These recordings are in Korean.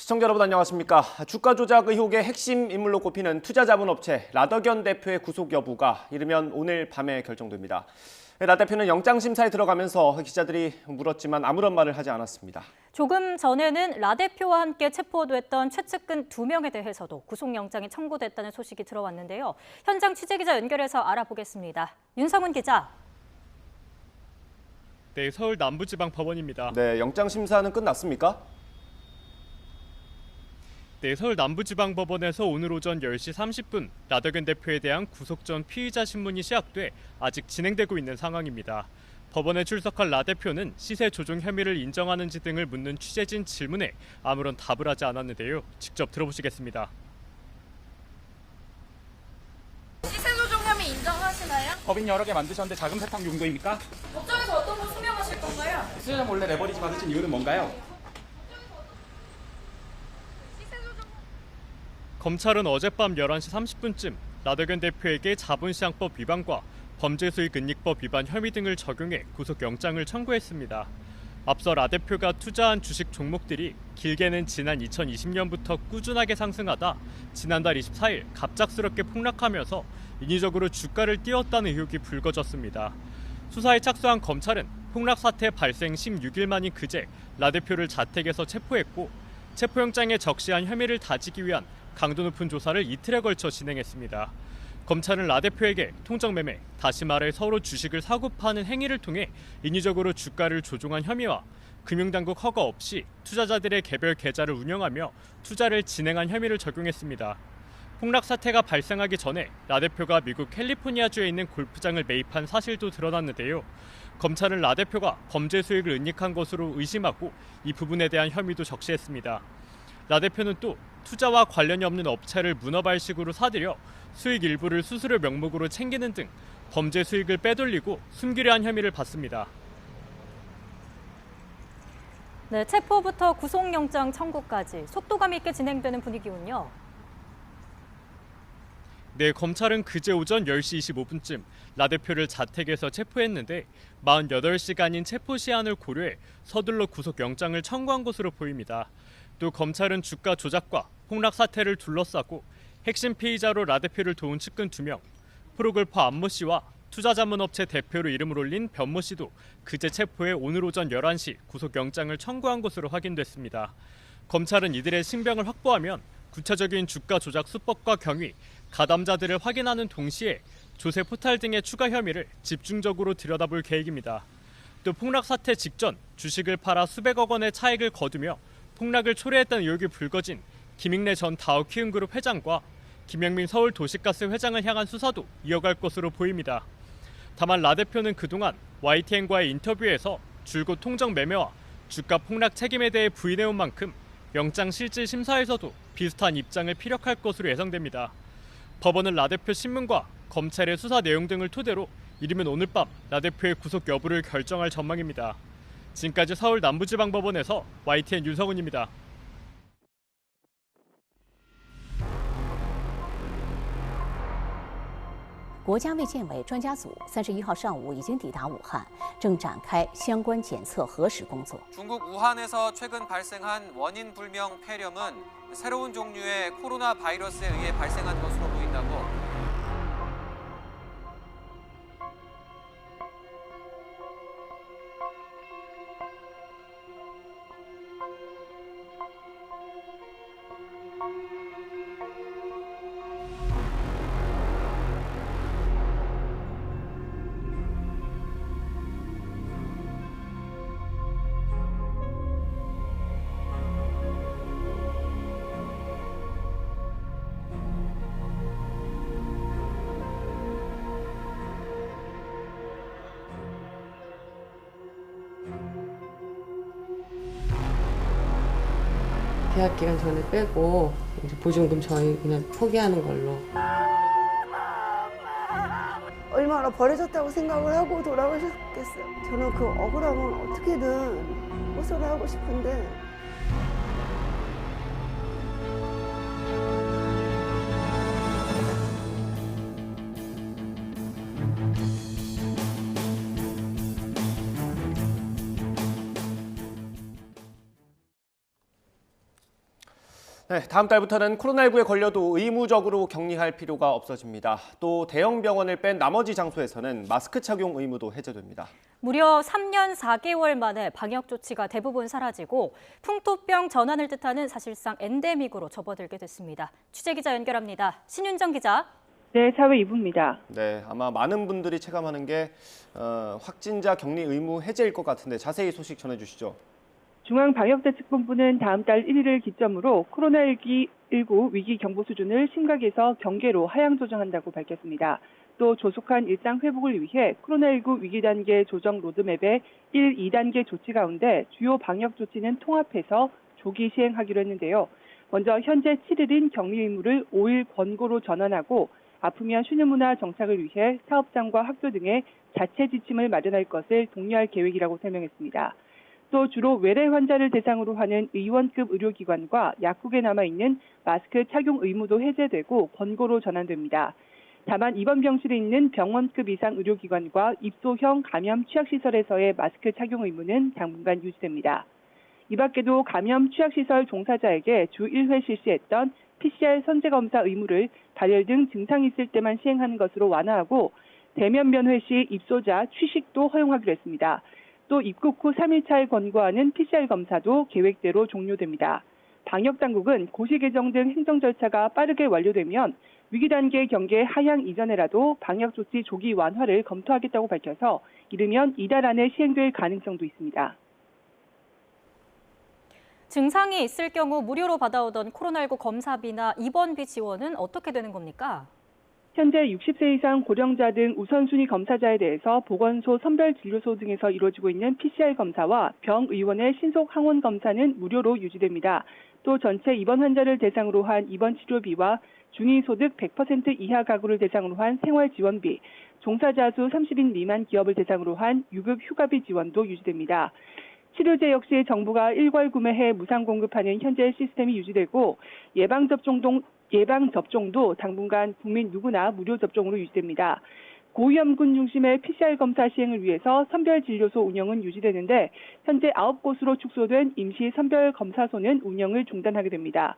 시청자 여러분 안녕하십니까. 주가 조작 의혹의 핵심 인물로 꼽히는 투자자문업체 라더견 대표의 구속 여부가 이르면 오늘 밤에 결정됩니다. 라 대표는 영장심사에 들어가면서 기자들이 물었지만 아무런 말을 하지 않았습니다. 조금 전에는 라 대표와 함께 체포됐던 최측근 2명에 대해서도 구속영장이 청구됐다는 소식이 들어왔는데요. 현장 취재기자 연결해서 알아보겠습니다. 윤성훈 기자. 네, 서울 남부지방법원입니다. 네, 영장심사는 끝났습니까? 네, 서울 남부지방법원에서 오늘 오전 10시 30분 라더견 대표에 대한 구속 전 피의자 신문이 시작돼 아직 진행되고 있는 상황입니다. 법원에 출석한 라 대표는 시세 조종 혐의를 인정하는지 등을 묻는 취재진 질문에 아무런 답을 하지 않았는데요. 직접 들어보시겠습니다. 시세 조종 혐의 인정하시나요? 법인 여러 개 만드셨는데 자금 세탁 용도입니까? 법정에서 어떤 거 소명하실 건가요? 수혜자 몰래 레버리지 받으신 이유는 뭔가요? 검찰은 어젯밤 11시 30분쯤 라더견 대표에게 자본시장법 위반과 범죄수익은닉법 위반 혐의 등을 적용해 구속영장을 청구했습니다. 앞서 라 대표가 투자한 주식 종목들이 길게는 지난 2020년부터 꾸준하게 상승하다 지난달 24일 갑작스럽게 폭락하면서 인위적으로 주가를 띄웠다는 의혹이 불거졌습니다. 수사에 착수한 검찰은 폭락 사태 발생 16일 만인 그제 라 대표를 자택에서 체포했고 체포영장에 적시한 혐의를 다지기 위한 강도 높은 조사를 이틀에 걸쳐 진행했습니다. 검찰은 라 대표에게 통정매매, 다시 말해 서로 주식을 사고 파는 행위를 통해 인위적으로 주가를 조종한 혐의와 금융당국 허가 없이 투자자들의 개별 계좌를 운영하며 투자를 진행한 혐의를 적용했습니다. 폭락 사태가 발생하기 전에 라 대표가 미국 캘리포니아주에 있는 골프장을 매입한 사실도 드러났는데요. 검찰은 라 대표가 범죄 수익을 은닉한 것으로 의심하고 이 부분에 대한 혐의도 적시했습니다. 라 대표는 또 투자와 관련이 없는 업체를 문어발식으로 사들여 수익 일부를 수수료 명목으로 챙기는 등 범죄 수익을 빼돌리고 숨기려 한 혐의를 받습니다. 네, 체포부터 구속영장 청구까지 속도감 있게 진행되는 분위기군요. 네, 검찰은 그제 오전 10시 25분쯤 라 대표를 자택에서 체포했는데 48시간인 체포 시한을 고려해 서둘러 구속영장을 청구한 것으로 보입니다. 또 검찰은 주가 조작과 폭락 사태를 둘러싸고 핵심 피의자로 라 대표를 도운 측근 2명, 프로골퍼 안모 씨와 투자자문업체 대표로 이름을 올린 변모 씨도 그제 체포해 오늘 오전 11시 구속영장을 청구한 것으로 확인됐습니다. 검찰은 이들의 신병을 확보하면 구체적인 주가 조작 수법과 경위, 가담자들을 확인하는 동시에 조세 포탈 등의 추가 혐의를 집중적으로 들여다볼 계획입니다. 또 폭락 사태 직전 주식을 팔아 수백억 원의 차익을 거두며 폭락을 초래했다는 의혹이 불거진 김익래 전 다우키움그룹 회장과 김영민 서울도시가스 회장을 향한 수사도 이어갈 것으로 보입니다. 다만 라 대표는 그동안 YTN과의 인터뷰에서 줄곧 통정 매매와 주가 폭락 책임에 대해 부인해온 만큼 영장 실질 심사에서도 비슷한 입장을 피력할 것으로 예상됩니다. 법원은 라 대표 신문과 검찰의 수사 내용 등을 토대로 이르면 오늘 밤 라 대표의 구속 여부를 결정할 전망입니다. 지금까지 서울 남부지방법원에서 YTN 윤성훈입니다. 国家卫健委专家组31号上午已经抵达武汉，正展开相关检测核实工作。 중국 우한에서 최근 발생한 원인 불명 폐렴은 새로운 종류의 코로나 바이러스에 의해 발생한 것으로 보인다고 계약 기간 전에 빼고 이제 보증금 저희 그냥 포기하는 걸로. 얼마나 버려졌다고 생각을 하고 돌아가셨겠어요. 저는 그 억울함을 어떻게든 호소를 하고 싶은데 네, 다음 달부터는 코로나19에 걸려도 의무적으로 격리할 필요가 없어집니다. 또 대형 병원을 뺀 나머지 장소에서는 마스크 착용 의무도 해제됩니다. 무려 3년 4개월 만에 방역 조치가 대부분 사라지고 풍토병 전환을 뜻하는 사실상 엔데믹으로 접어들게 됐습니다. 취재기자 연결합니다. 신윤정 기자. 네, 사회 2부입니다. 네, 아마 많은 분들이 체감하는 게 확진자 격리 의무 해제일 것 같은데 자세히 소식 전해주시죠. 중앙방역대책본부는 다음 달 1일을 기점으로 코로나19 위기 경보 수준을 심각에서 경계로 하향 조정한다고 밝혔습니다. 또 조속한 일상 회복을 위해 코로나19 위기 단계 조정 로드맵의 1, 2단계 조치 가운데 주요 방역 조치는 통합해서 조기 시행하기로 했는데요. 먼저 현재 7일인 격리 의무를 5일 권고로 전환하고 아프면 쉬는 문화 정착을 위해 사업장과 학교 등의 자체 지침을 마련할 것을 독려할 계획이라고 설명했습니다. 또 주로 외래 환자를 대상으로 하는 의원급 의료기관과 약국에 남아있는 마스크 착용 의무도 해제되고 권고로 전환됩니다. 다만 입원 병실에 있는 병원급 이상 의료기관과 입소형 감염 취약시설에서의 마스크 착용 의무는 당분간 유지됩니다. 이 밖에도 감염 취약시설 종사자에게 주 1회 실시했던 PCR 선제검사 의무를 발열 등 증상이 있을 때만 시행하는 것으로 완화하고 대면 면회 시 입소자 취식도 허용하기로 했습니다. 또 입국 후 3일차에 권고하는 PCR 검사도 계획대로 종료됩니다. 방역당국은 고시 개정 등 행정 절차가 빠르게 완료되면 위기 단계 경계 하향 이전에라도 방역 조치 조기 완화를 검토하겠다고 밝혀서 이르면 이달 안에 시행될 가능성도 있습니다. 증상이 있을 경우 무료로 받아오던 코로나19 검사비나 입원비 지원은 어떻게 되는 겁니까? 현재 60세 이상 고령자 등 우선순위 검사자에 대해서 보건소, 선별진료소 등에서 이루어지고 있는 PCR 검사와 병의원의 신속 항원 검사는 무료로 유지됩니다. 또 전체 입원 환자를 대상으로 한 입원 치료비와 중위소득 100% 이하 가구를 대상으로 한 생활지원비, 종사자 수 30인 미만 기업을 대상으로 한 유급 휴가비 지원도 유지됩니다. 치료제 역시 정부가 일괄 구매해 무상 공급하는 현재 시스템이 유지되고 예방접종도 당분간 국민 누구나 무료 접종으로 유지됩니다. 고위험군 중심의 PCR 검사 시행을 위해서 선별진료소 운영은 유지되는데 현재 9곳으로 축소된 임시 선별검사소는 운영을 중단하게 됩니다.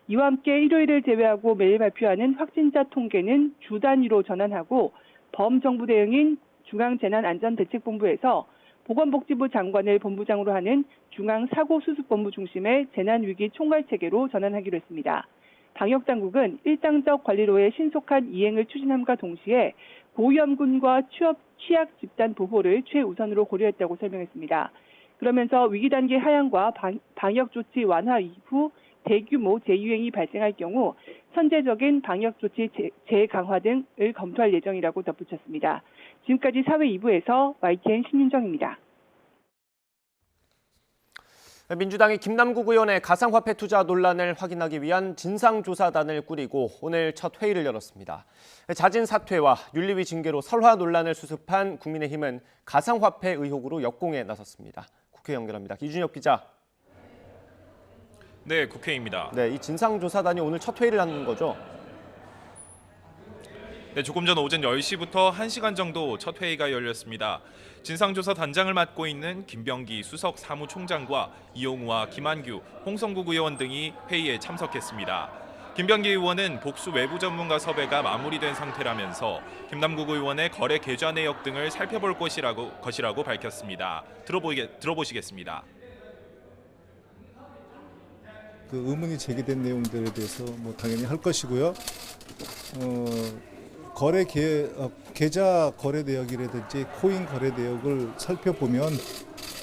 이와 함께 일요일을 제외하고 매일 발표하는 확진자 통계는 주 단위로 전환하고 범정부 대응인 중앙재난안전대책본부에서 보건복지부 장관을 본부장으로 하는 중앙사고수습본부 중심의 재난위기 총괄체계로 전환하기로 했습니다. 방역당국은 일당적 관리로의 신속한 이행을 추진함과 동시에 고위험군과 취약 집단 보호를 최우선으로 고려했다고 설명했습니다. 그러면서 위기 단계 하향과 방역 조치 완화 이후 대규모 재유행이 발생할 경우 선제적인 방역 조치 재강화 등을 검토할 예정이라고 덧붙였습니다. 지금까지 사회 2부에서 YTN 신윤정입니다. 민주당이 김남국 의원의 가상화폐 투자 논란을 확인하기 위한 진상조사단을 꾸리고 오늘 첫 회의를 열었습니다. 자진 사퇴와 윤리위 징계로 설화 논란을 수습한 국민의힘은 가상화폐 의혹으로 역공에 나섰습니다. 국회 연결합니다. 이준혁 기자. 네, 국회입니다. 네, 이 진상조사단이 오늘 첫 회의를 하는 거죠? 네, 조금 전 오전 10시부터 1시간 정도 첫 회의가 열렸습니다. 진상조사 단장을 맡고 있는 김병기 수석 사무총장과 이용우와 김한규, 홍성국 의원 등이 회의에 참석했습니다. 김병기 의원은 복수 외부 전문가 섭외가 마무리된 상태라면서 김남국 의원의 거래 계좌 내역 등을 살펴볼 것이라고 밝혔습니다. 들어보시겠습니다. 그 의문이 제기된 내용들에 대해서 당연히 할 것이고요. 계좌 거래 내역이라든지 코인 거래 내역을 살펴보면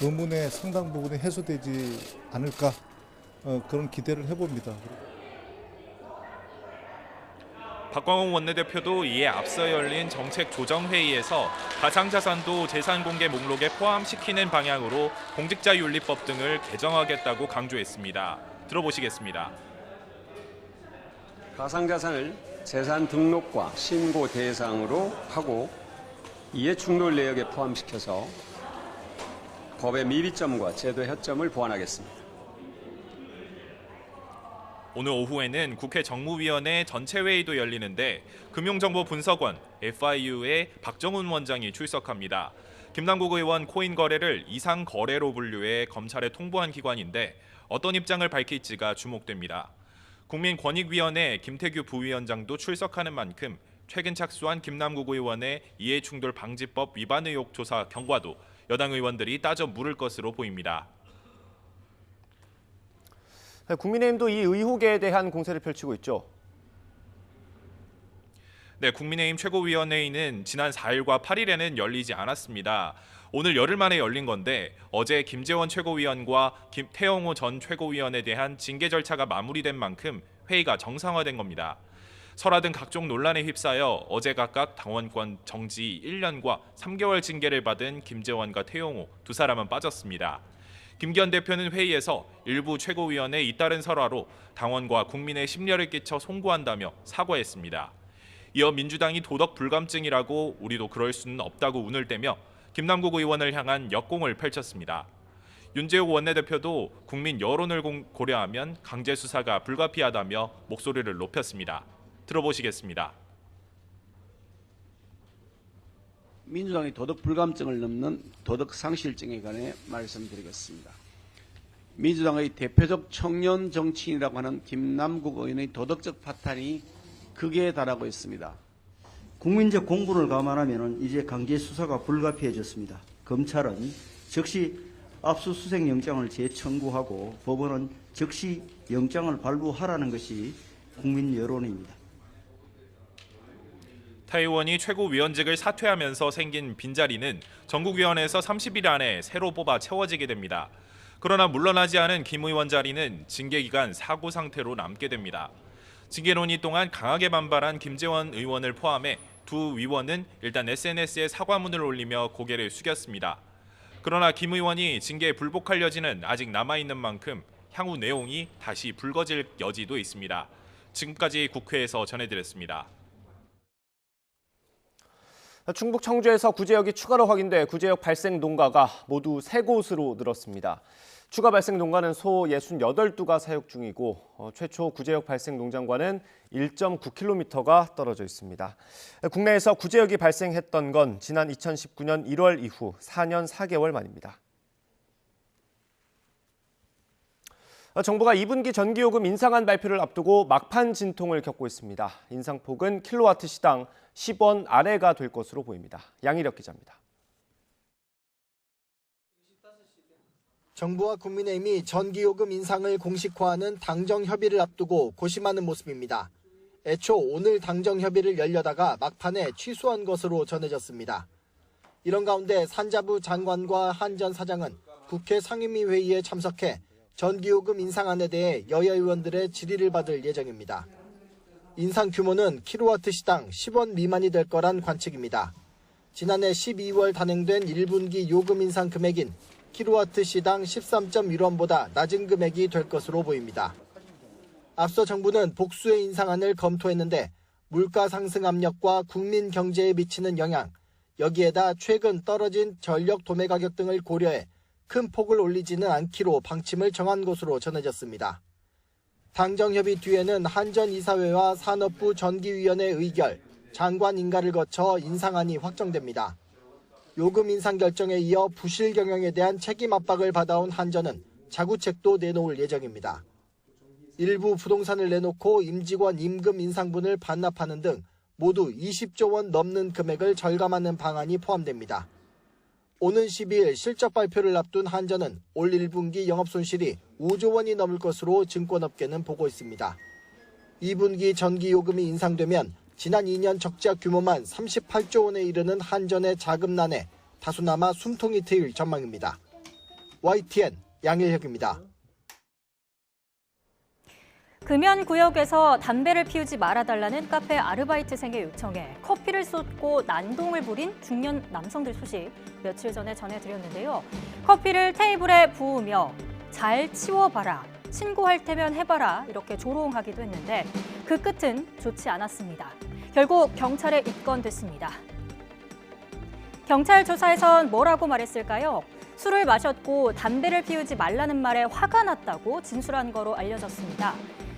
의문의 상당 부분이 해소되지 않을까 그런 기대를 해봅니다. 박광훈 원내대표도 이에 앞서 열린 정책조정회의에서 가상자산도 재산공개 목록에 포함시키는 방향으로 공직자윤리법 등을 개정하겠다고 강조했습니다. 들어보시겠습니다. 가상자산을 재산 등록과 신고 대상으로 하고 이해 충돌 내역에 포함시켜서 법의 미비점과 제도의 허점을 보완하겠습니다. 오늘 오후에는 국회 정무위원회 전체 회의도 열리는데 금융정보분석원 FIU의 박정훈 원장이 출석합니다. 김남국 의원 코인 거래를 이상 거래로 분류해 검찰에 통보한 기관인데 어떤 입장을 밝힐지가 주목됩니다. 국민권익위원회 김태규 부위원장도 출석하는 만큼 최근 착수한 김남국 의원의 이해충돌 방지법 위반 의혹 조사 경과도 여당 의원들이 따져 물을 것으로 보입니다. 국민의힘도 이 의혹에 대한 공세를 펼치고 있죠. 네, 국민의힘 최고위원회의는 지난 4일과 8일에는 열리지 않았습니다. 오늘 열흘 만에 열린 건데 어제 김재원 최고위원과 태영호 전 최고위원에 대한 징계 절차가 마무리된 만큼 회의가 정상화된 겁니다. 설화 등 각종 논란에 휩싸여 어제 각각 당원권 정지 1년과 3개월 징계를 받은 김재원과 태영호 두 사람은 빠졌습니다. 김기현 대표는 회의에서 일부 최고위원의 잇따른 설화로 당원과 국민의 심려를 끼쳐 송구한다며 사과했습니다. 이어 민주당이 도덕 불감증이라고 우리도 그럴 수는 없다고 운을 떼며 김남국 의원을 향한 역공을 펼쳤습니다. 윤재욱 원내대표도 국민 여론을 고려하면 강제 수사가 불가피하다며 목소리를 높였습니다. 들어보시겠습니다. 민주당의 도덕 불감증을 넘는 도덕 상실증에 관해 말씀드리겠습니다. 민주당의 대표적 청년 정치인이라고 하는 김남국 의원의 도덕적 파탄이 극에 달하고 있습니다. 국민적 공분을 감안하면 이제 강제 수사가 불가피해졌습니다. 검찰은 즉시 압수수색 영장을 재청구하고 법원은 즉시 영장을 발부하라는 것이 국민 여론입니다. 타 의원이 최고위원직을 사퇴하면서 생긴 빈자리는 전국위원회에서 30일 안에 새로 뽑아 채워지게 됩니다. 그러나 물러나지 않은 김 의원 자리는 징계 기간 사고 상태로 남게 됩니다. 징계 논의 동안 강하게 반발한 김재원 의원을 포함해 두 위원은 일단 SNS에 사과문을 올리며 고개를 숙였습니다. 그러나 김 의원이 징계에 불복할 여지는 아직 남아있는 만큼 향후 내용이 다시 불거질 여지도 있습니다. 지금까지 국회에서 전해드렸습니다. 충북 청주에서 구제역이 추가로 확인돼 구제역 발생 농가가 모두 3곳으로 늘었습니다. 추가 발생 농가는 소 68두가 사육 중이고 최초 구제역 발생 농장과는 1.9km가 떨어져 있습니다. 국내에서 구제역이 발생했던 건 지난 2019년 1월 이후 4년 4개월 만입니다. 정부가 2분기 전기요금 인상안 발표를 앞두고 막판 진통을 겪고 있습니다. 인상폭은 킬로와트 시당 10원 아래가 될 것으로 보입니다. 양희력 기자입니다. 정부와 국민의힘이 전기요금 인상을 공식화하는 당정협의를 앞두고 고심하는 모습입니다. 애초 오늘 당정협의를 열려다가 막판에 취소한 것으로 전해졌습니다. 이런 가운데 산자부 장관과 한전 사장은 국회 상임위 회의에 참석해 전기요금 인상안에 대해 여야 의원들의 질의를 받을 예정입니다. 인상 규모는 킬로와트 시당 10원 미만이 될 거란 관측입니다. 지난해 12월 단행된 1분기 요금 인상 금액인 킬로와트 시당 13.1원보다 낮은 금액이 될 것으로 보입니다. 앞서 정부는 복수의 인상안을 검토했는데 물가 상승 압력과 국민 경제에 미치는 영향, 여기에다 최근 떨어진 전력 도매 가격 등을 고려해 큰 폭을 올리지는 않기로 방침을 정한 것으로 전해졌습니다. 당정협의 뒤에는 한전 이사회와 산업부 전기위원회 의결, 장관 인가를 거쳐 인상안이 확정됩니다. 요금 인상 결정에 이어 부실 경영에 대한 책임 압박을 받아온 한전은 자구책도 내놓을 예정입니다. 일부 부동산을 내놓고 임직원 임금 인상분을 반납하는 등 모두 20조 원 넘는 금액을 절감하는 방안이 포함됩니다. 오는 12일 실적 발표를 앞둔 한전은 올 1분기 영업손실이 5조 원이 넘을 것으로 증권업계는 보고 있습니다. 2분기 전기요금이 인상되면 지난 2년 적자 규모만 38조 원에 이르는 한전의 자금난에 다소나마 숨통이 트일 전망입니다. YTN 양일혁입니다. 금연구역에서 담배를 피우지 말아달라는 카페 아르바이트생의 요청에 커피를 쏟고 난동을 부린 중년 남성들 소식 며칠 전에 전해드렸는데요. 커피를 테이블에 부으며 잘 치워봐라, 신고할 테면 해봐라 이렇게 조롱하기도 했는데 그 끝은 좋지 않았습니다. 결국 경찰에 입건됐습니다. 경찰 조사에선 뭐라고 말했을까요? 술을 마셨고 담배를 피우지 말라는 말에 화가 났다고 진술한 거로 알려졌습니다.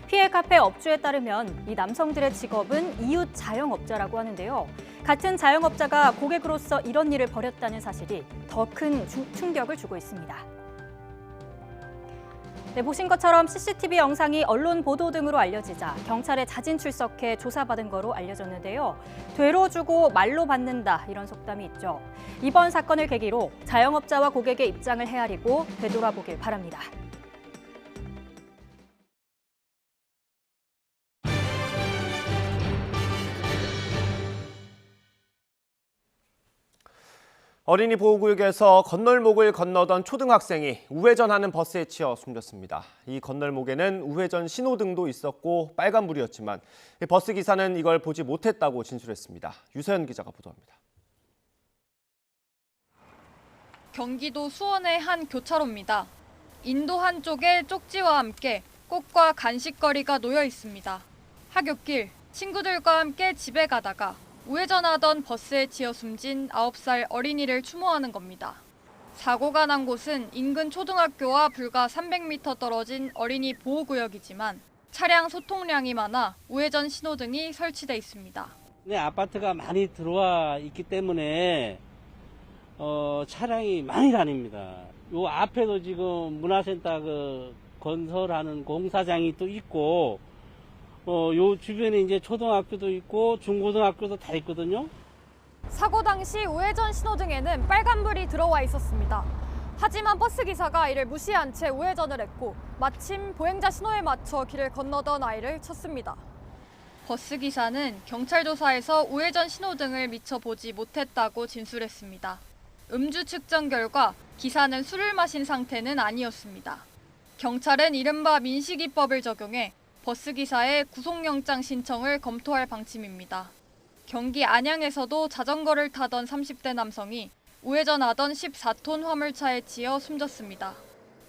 피해 카페 업주에 따르면 이 남성들의 직업은 이웃 자영업자라고 하는데요. 같은 자영업자가 고객으로서 이런 일을 벌였다는 사실이 더 큰 충격을 주고 있습니다. 네, 보신 것처럼 CCTV 영상이 언론 보도 등으로 알려지자 경찰에 자진 출석해 조사받은 거로 알려졌는데요. 되로 주고 말로 받는다 이런 속담이 있죠. 이번 사건을 계기로 자영업자와 고객의 입장을 헤아리고 되돌아보길 바랍니다. 어린이 보호구역에서 건널목을 건너던 초등학생이 우회전하는 버스에 치여 숨졌습니다. 이 건널목에는 우회전 신호등도 있었고 빨간불이었지만 버스 기사는 이걸 보지 못했다고 진술했습니다. 유서연 기자가 보도합니다. 경기도 수원의 한 교차로입니다. 인도 한쪽에 쪽지와 함께 꽃과 간식거리가 놓여 있습니다. 하굣길, 친구들과 함께 집에 가다가 우회전하던 버스에 치여 숨진 9살 어린이를 추모하는 겁니다. 사고가 난 곳은 인근 초등학교와 불과 300m 떨어진 어린이 보호구역이지만 차량 소통량이 많아 우회전 신호등이 설치돼 있습니다. 네, 아파트가 많이 들어와 있기 때문에 차량이 많이 다닙니다. 요 앞에도 지금 문화센터 건설하는 공사장이 또 있고 요 주변에 이제 초등학교도 있고 중고등학교도 다 있거든요. 사고 당시 우회전 신호등에는 빨간불이 들어와 있었습니다. 하지만 버스 기사가 이를 무시한 채 우회전을 했고 마침 보행자 신호에 맞춰 길을 건너던 아이를 쳤습니다. 버스 기사는 경찰 조사에서 우회전 신호등을 미처 보지 못했다고 진술했습니다. 음주 측정 결과 기사는 술을 마신 상태는 아니었습니다. 경찰은 이른바 민식이법을 적용해 버스 기사의 구속영장 신청을 검토할 방침입니다. 경기 안양에서도 자전거를 타던 30대 남성이 우회전하던 14톤 화물차에 치여 숨졌습니다.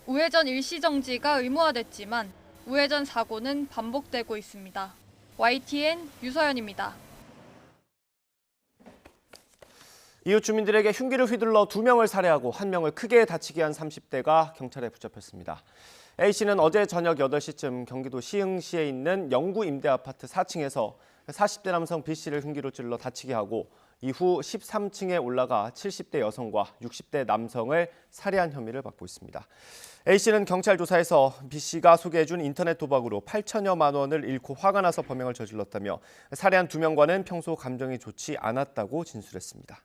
우회전 일시정지가 의무화됐지만 우회전 사고는 반복되고 있습니다. YTN 유서연입니다. 이웃 주민들에게 흉기를 휘둘러 2명을 살해하고 1명을 크게 다치게 한 30대가 경찰에 붙잡혔습니다. A씨는 어제 저녁 8시쯤 경기도 시흥시에 있는 영구 임대아파트 4층에서 40대 남성 B씨를 흉기로 찔러 다치게 하고 이후 13층에 올라가 70대 여성과 60대 남성을 살해한 혐의를 받고 있습니다. A씨는 경찰 조사에서 B씨가 소개해준 인터넷 도박으로 8천여만 원을 잃고 화가 나서 범행을 저질렀다며 살해한 2명과는 평소 감정이 좋지 않았다고 진술했습니다.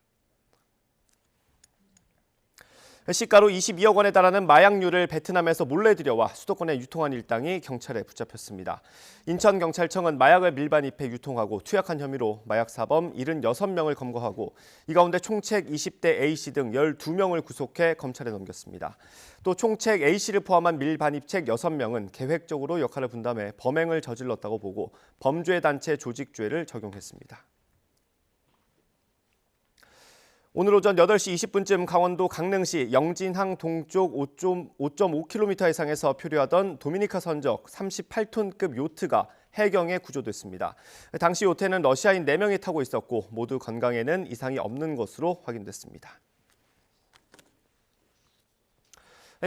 시가로 22억 원에 달하는 마약류를 베트남에서 몰래 들여와 수도권에 유통한 일당이 경찰에 붙잡혔습니다. 인천경찰청은 마약을 밀반입해 유통하고 투약한 혐의로 마약사범 76명을 검거하고 이 가운데 총책 20대 A씨 등 12명을 구속해 검찰에 넘겼습니다. 또 총책 A씨를 포함한 밀반입책 6명은 계획적으로 역할을 분담해 범행을 저질렀다고 보고 범죄 단체 조직죄를 적용했습니다. 오늘 오전 8시 20분쯤 강원도 강릉시 영진항 동쪽 5.5km 해상에서 표류하던 도미니카 선적 38톤급 요트가 해경에 구조됐습니다. 당시 요트에는 러시아인 4명이 타고 있었고 모두 건강에는 이상이 없는 것으로 확인됐습니다.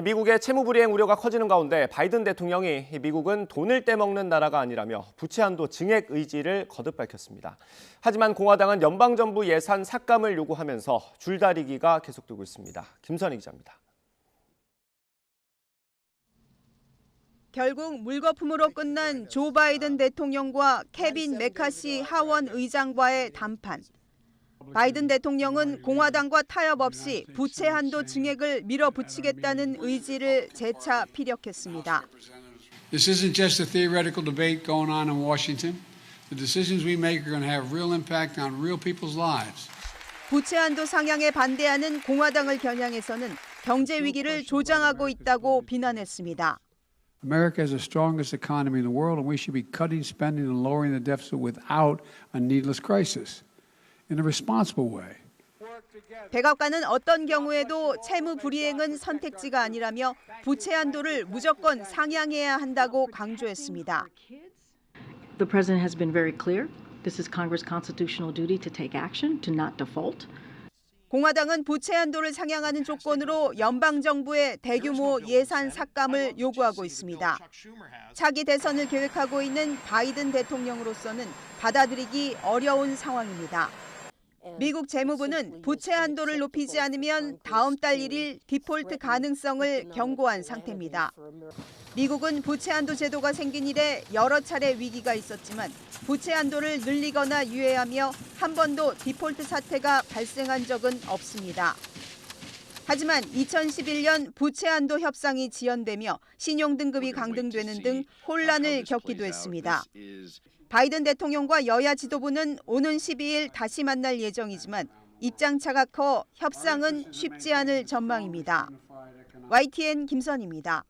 미국의 채무 불이행 우려가 커지는 가운데 바이든 대통령이 미국은 돈을 떼먹는 나라가 아니라며 부채 한도 증액 의지를 거듭 밝혔습니다. 하지만 공화당은 연방정부 예산 삭감을 요구하면서 줄다리기가 계속되고 있습니다. 김선희 기자입니다. 결국 물거품으로 끝난 조 바이든 대통령과 케빈 메카시 하원 의장과의 담판. 바이든 대통령은 공화당과 타협 없이 부채 한도 증액을 밀어붙이겠다는 의지를 재차 피력했습니다. This isn't just a theoretical debate going on in Washington. The decisions we make are going to have real impact on real people's lives. 부채 한도 상향에 반대하는 공화당을 겨냥해서는 경제 위기를 조장하고 있다고 비난했습니다. America has the strongest economy in the world, and we should be cutting spending and lowering the deficit without a needless crisis. In a responsible way. 백악관은 어떤 경우에도 채무 불이행은 선택지가 아니라며 부채 한도를 무조건 상향해야 한다고 강조했습니다. The president has been very clear. This is Congress' constitutional duty to take action, to not default. 공화당은 부채 한도를 상향하는 조건으로 연방 정부의 대규모 예산 삭감을 요구하고 있습니다. 차기 대선을 계획하고 있는 바이든 대통령으로서는 받아들이기 어려운 상황입니다. 미국 재무부는 부채 한도를 높이지 않으면 다음 달 1일 디폴트 가능성을 경고한 상태입니다. 미국은 부채한도 제도가 생긴 이래 여러 차례 위기가 있었지만 부채한도를 늘리거나 유예하며 한 번도 디폴트 사태가 발생한 적은 없습니다. 하지만 2011년 부채한도 협상이 지연되며 신용등급이 강등되는 등 혼란을 겪기도 했습니다. 바이든 대통령과 여야 지도부는 오는 12일 다시 만날 예정이지만 입장차가 커 협상은 쉽지 않을 전망입니다. YTN 김선희입니다.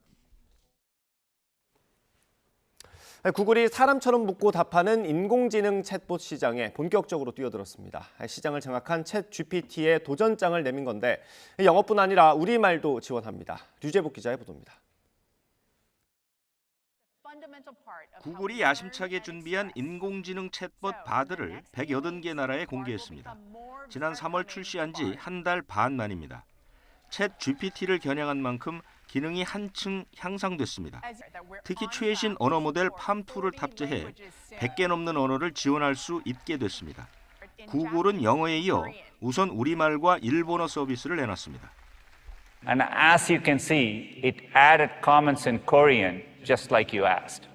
구글이 사람처럼 묻고 답하는 인공지능 챗봇 시장에 본격적으로 뛰어들었습니다. 시장을 장악한 챗 GPT의 도전장을 내민 건데 영어뿐 아니라 우리말도 지원합니다. 류재복 기자의 보도입니다. 구글이 야심차게 준비한 인공지능 챗봇 바드를 180개 나라에 공개했습니다. 지난 3월 출시한 지 한 달 반 만입니다. 챗 GPT를 겨냥한 만큼 기능이 한층 향상됐습니다. 특히 최신 언어 모델 팜2를 탑재해 100개 넘는 언어를 지원할 수 있게 됐습니다. 구글은 영어에 이어 우선 우리말과 일본어 서비스를 내놨습니다. And as you can see, it added comments in Korean, just like you asked.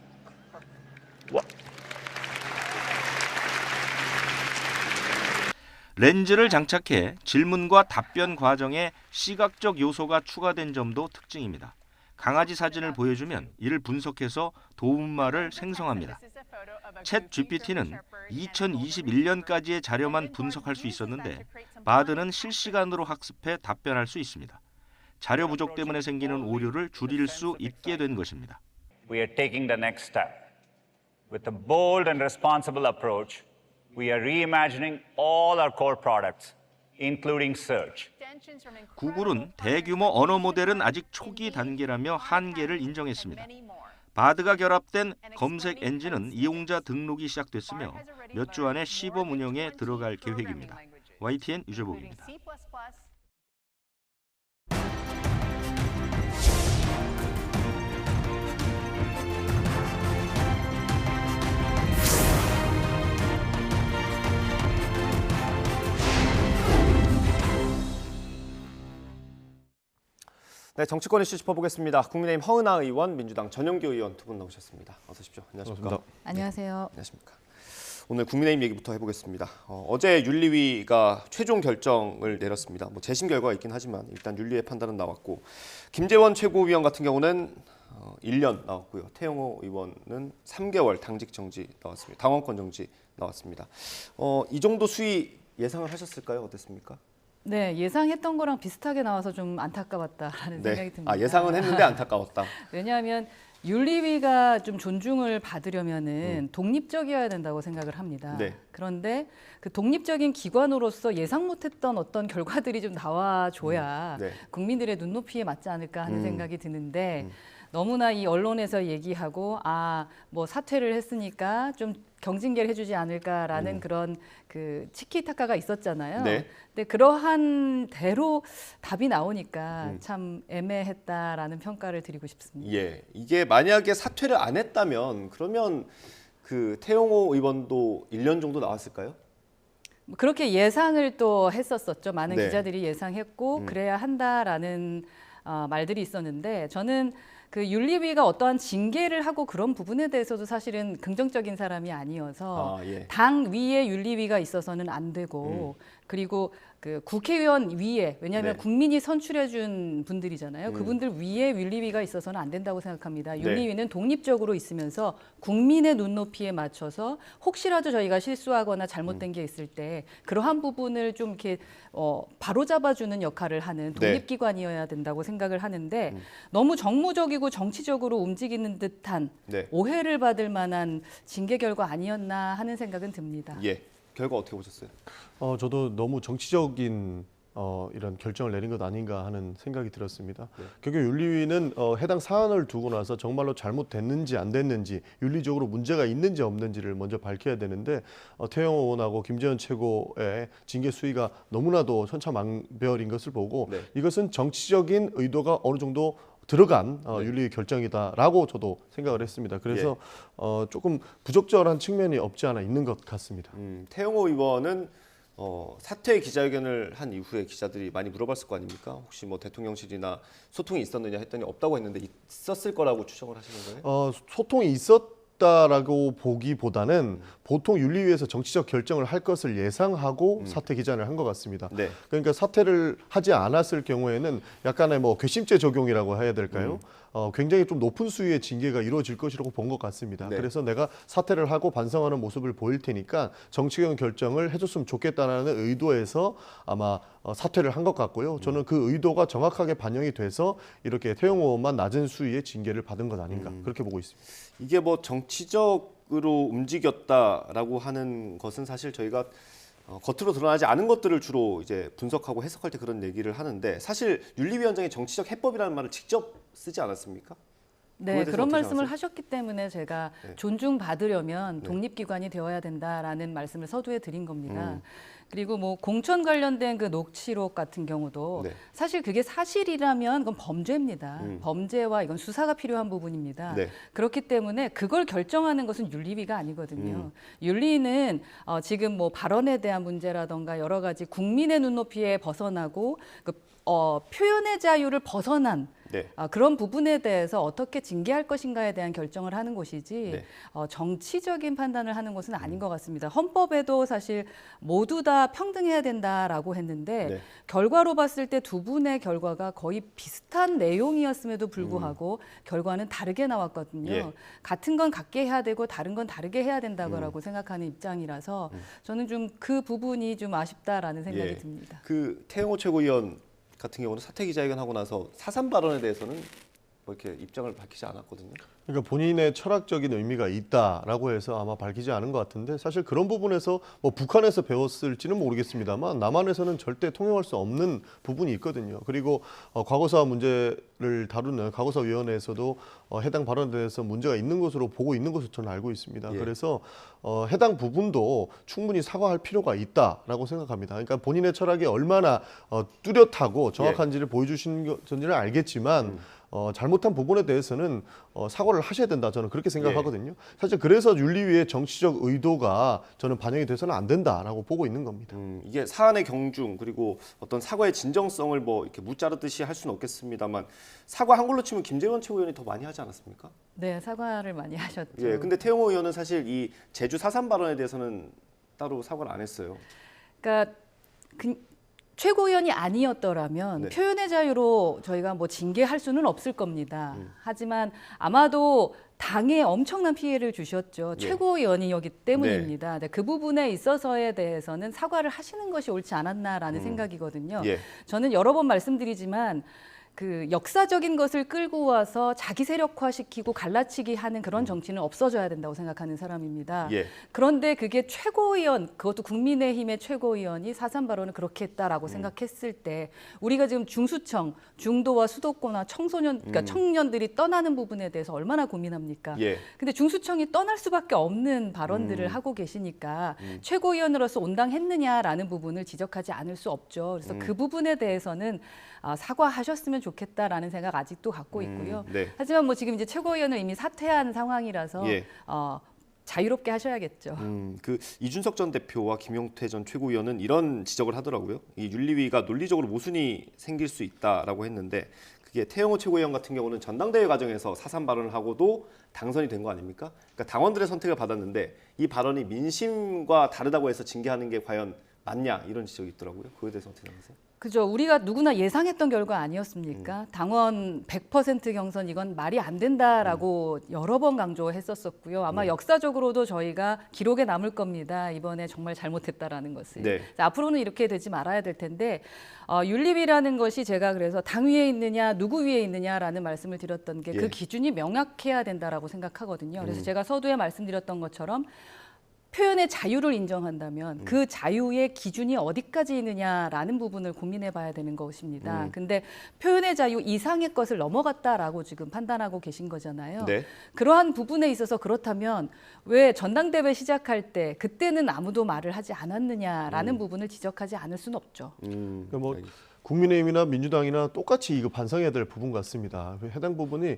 렌즈를 장착해 질문과 답변 과정에 시각적 요소가 추가된 점도 특징입니다. 강아지 사진을 보여주면 이를 분석해서 도움말을 생성합니다. 챗 GPT는 2021년까지의 자료만 분석할 수 있었는데 바드는 실시간으로 학습해 답변할 수 있습니다. 자료 부족 때문에 생기는 오류를 줄일 수 있게 된 것입니다. We are taking the next step. With a bold and responsible approach, we are reimagining all our core products, including search. 구글은 대규모 언어 모델은 아직 초기 단계라며 한계를 인정했습니다. 바드가 결합된 검색 엔진은 이용자 등록이 시작됐으며 몇 주 안에 시범 운영에 들어갈 계획입니다. YTN 유재복입니다. 네, 정치권 이슈 짚어보겠습니다. 국민의힘 허은하 의원, 민주당 전영기 의원 두 분 나오셨습니다. 어서 오십시오. 안녕하십니까? 안녕하세요. 네, 안녕하십니까? 오늘 국민의힘 얘기부터 해보겠습니다. 어제 윤리위가 최종 결정을 내렸습니다. 뭐 재심 결과가 있긴 하지만 일단 윤리의 판단은 나왔고 김재원 최고위원 같은 경우는 1년 나왔고요. 태영호 의원은 3개월 당직 정지 나왔습니다. 당원권 정지 나왔습니다. 이 정도 수위 예상을 하셨을까요? 어땠습니까? 네, 예상했던 거랑 비슷하게 나와서 좀 안타까웠다라는 생각이 듭니다. 예상은 했는데 안타까웠다. 왜냐하면 윤리위가 좀 존중을 받으려면은 독립적이어야 된다고 생각을 합니다. 네. 그런데 그 독립적인 기관으로서 예상 못했던 어떤 결과들이 좀 나와줘야 국민들의 눈높이에 맞지 않을까 하는 생각이 드는데 너무나 이 언론에서 얘기하고 뭐 사퇴를 했으니까 좀 경징계를 해주지 않을까라는 그런 그 치키타카가 있었잖아요. 네. 근데 그러한 대로 답이 나오니까 참 애매했다라는 평가를 드리고 싶습니다. 예, 이게 만약에 사퇴를 안 했다면 그러면 그 태영호 의원도 1년 정도 나왔을까요? 그렇게 예상을 또 했었었죠. 많은 네. 기자들이 예상했고 그래야 한다라는 말들이 있었는데 저는 그 윤리위가 어떠한 징계를 하고 그런 부분에 대해서도 사실은 긍정적인 사람이 아니어서 당 위에 윤리위가 있어서는 안 되고 그리고 그 국회의원 위에 왜냐하면 국민이 선출해 준 분들이잖아요. 그분들 위에 윤리위가 있어서는 안 된다고 생각합니다. 윤리위는 독립적으로 있으면서 국민의 눈높이에 맞춰서 혹시라도 저희가 실수하거나 잘못된 게 있을 때 그러한 부분을 좀 이렇게 바로잡아주는 역할을 하는 독립기관이어야 된다고 생각을 하는데 너무 정무적이고 정치적으로 움직이는 듯한 오해를 받을 만한 징계 결과 아니었나 하는 생각은 듭니다. 예, 결과 어떻게 보셨어요? 저도 너무 정치적인 이런 결정을 내린 것 아닌가 하는 생각이 들었습니다. 결국 윤리위는 해당 사안을 두고 나서 정말로 잘못됐는지 안 됐는지 윤리적으로 문제가 있는지 없는지를 먼저 밝혀야 되는데 태영호 의원하고 김재원 최고의 징계 수위가 너무나도 천차만별인 것을 보고 이것은 정치적인 의도가 어느 정도 들어간 윤리 결정이다라고 저도 생각을 했습니다. 그래서 조금 부적절한 측면이 없지 않아 있는 것 같습니다. 태영호 의원은 사퇴 기자회견을 한 이후에 기자들이 많이 물어봤을 거 아닙니까? 혹시 뭐 대통령실이나 소통이 있었느냐 했더니 없다고 했는데 있었을 거라고 추정을 하시는 거예요? 소통이 있었다라고 보기보다는 보통 윤리위에서 정치적 결정을 할 것을 예상하고 사퇴 기자회견을 한 것 같습니다. 네. 그러니까 사퇴를 하지 않았을 경우에는 약간의 뭐 괘씸죄 적용이라고 해야 될까요? 굉장히 좀 높은 수위의 징계가 이루어질 것이라고 본 것 같습니다. 네. 그래서 내가 사퇴를 하고 반성하는 모습을 보일 테니까 정치적 결정을 해줬으면 좋겠다는 의도에서 아마 사퇴를 한 것 같고요. 저는 그 의도가 정확하게 반영이 돼서 이렇게 태영호 의원만 낮은 수위의 징계를 받은 것 아닌가 그렇게 보고 있습니다. 이게 뭐 정치적으로 움직였다라고 하는 것은 사실 저희가 겉으로 드러나지 않은 것들을 주로 이제 분석하고 해석할 때 그런 얘기를 하는데 사실 윤리위원장이 정치적 해법이라는 말을 직접 쓰지 않았습니까? 네, 그런 말씀을 하셨기 때문에 제가 네. 존중받으려면 독립기관이 되어야 된다라는 말씀을 서두에 드린 겁니다. 그리고 뭐 공천 관련된 그 녹취록 같은 경우도 네. 사실 그게 사실이라면 그건 범죄입니다. 범죄와 이건 수사가 필요한 부분입니다. 네. 그렇기 때문에 그걸 결정하는 것은 윤리위가 아니거든요. 윤리는 지금 뭐 발언에 대한 문제라던가 여러 가지 국민의 눈높이에 벗어나고 표현의 자유를 벗어난 네. 그런 부분에 대해서 어떻게 징계할 것인가에 대한 결정을 하는 곳이지 네. 정치적인 판단을 하는 것은 아닌 것 같습니다. 헌법에도 사실 모두 다 평등해야 된다라고 했는데 네. 결과로 봤을 때 두 분의 결과가 거의 비슷한 내용이었음에도 불구하고 결과는 다르게 나왔거든요. 예. 같은 건 같게 해야 되고 다른 건 다르게 해야 된다고 생각하는 입장이라서 저는 좀 그 부분이 좀 아쉽다라는 생각이 듭니다. 그 태영호 최고위원 같은 경우는 사퇴 기자회견 하고 나서 4.3 발언에 대해서는 뭐 이렇게 입장을 밝히지 않았거든요. 그러니까 본인의 철학적인 의미가 있다라고 해서 아마 밝히지 않은 것 같은데 사실 그런 부분에서 뭐 북한에서 배웠을지는 모르겠습니다만 남한에서는 절대 통용할 수 없는 부분이 있거든요. 그리고 과거사 문제를 다루는 과거사위원회에서도 해당 발언에 대해서 문제가 있는 것으로 보고 있는 것으로 저는 알고 있습니다. 예. 그래서 해당 부분도 충분히 사과할 필요가 있다라고 생각합니다. 그러니까 본인의 철학이 얼마나 뚜렷하고 정확한지를 보여주신 건지는 알겠지만 잘못한 부분에 대해서는 사과를 하셔야 된다. 저는 그렇게 생각하거든요. 사실 그래서 윤리위의 정치적 의도가 저는 반영이 돼서는 안 된다라고 보고 있는 겁니다. 이게 사안의 경중 그리고 어떤 사과의 진정성을 뭐 이렇게 무자르듯이 할 수는 없겠습니다만 사과 한 걸로 치면 김재원 최고위원이 더 많이 하지 않았습니까? 네, 사과를 많이 하셨죠. 예, 근데 태영호 의원은 사실 이 제주 4.3 발언에 대해서는 따로 사과를 안 했어요. 그러니까 최고위원이 아니었더라면 네. 표현의 자유로 저희가 뭐 징계할 수는 없을 겁니다. 하지만 아마도 당에 엄청난 피해를 주셨죠. 예. 최고위원이었기 때문입니다. 네, 그 부분에 있어서에 대해서는 사과를 하시는 것이 옳지 않았나라는 생각이거든요. 예. 저는 여러 번 말씀드리지만 그 역사적인 것을 끌고 와서 자기 세력화시키고 갈라치기 하는 그런 정치는 없어져야 된다고 생각하는 사람입니다. 예. 그런데 그게 최고위원, 그것도 국민의힘의 최고위원이 4.3 발언을 그렇게 했다라고 생각했을 때 우리가 지금 중수청, 중도와 수도권과 청소년, 그러니까 청년들이 떠나는 부분에 대해서 얼마나 고민합니까? 예. 근데 중수청이 떠날 수밖에 없는 발언들을 하고 계시니까 최고위원으로서 온당했느냐라는 부분을 지적하지 않을 수 없죠. 그래서 그 부분에 대해서는 사과하셨으면 좋겠다라는 생각 아직도 갖고 있고요. 네. 하지만 뭐 지금 이제 최고위원을 이미 사퇴한 상황이라서 예. 자유롭게 하셔야겠죠. 그 이준석 전 대표와 김용태 전 최고위원은 이런 지적을 하더라고요. 이 윤리위가 논리적으로 모순이 생길 수 있다라고 했는데 그게 태영호 최고위원 같은 경우는 전당대회 과정에서 4.3 발언을 하고도 당선이 된 거 아닙니까? 그러니까 당원들의 선택을 받았는데 이 발언이 민심과 다르다고 해서 징계하는 게 과연 맞냐 이런 지적이 있더라고요. 그거에 대해서 어떻게 생각하세요? 그죠. 우리가 누구나 예상했던 결과 아니었습니까? 당원 100% 경선 이건 말이 안 된다라고 여러 번 강조했었었고요. 아마 역사적으로도 저희가 기록에 남을 겁니다. 이번에 정말 잘못했다라는 것을. 네. 앞으로는 이렇게 되지 말아야 될 텐데 윤리위라는 것이 제가 그래서 당 위에 있느냐 누구 위에 있느냐라는 말씀을 드렸던 게 그 기준이 명확해야 된다라고 생각하거든요. 그래서 제가 서두에 말씀드렸던 것처럼 표현의 자유를 인정한다면 그 자유의 기준이 어디까지 있느냐라는 부분을 고민해 봐야 되는 것입니다. 근데 표현의 자유 이상의 것을 넘어갔다라고 지금 판단하고 계신 거잖아요. 네. 그러한 부분에 있어서 그렇다면 왜 전당대회 시작할 때 그때는 아무도 말을 하지 않았느냐라는 부분을 지적하지 않을 수는 없죠. 그러니까 뭐 국민의힘이나 민주당이나 똑같이 이거 반성해야 될 부분 같습니다. 해당 부분이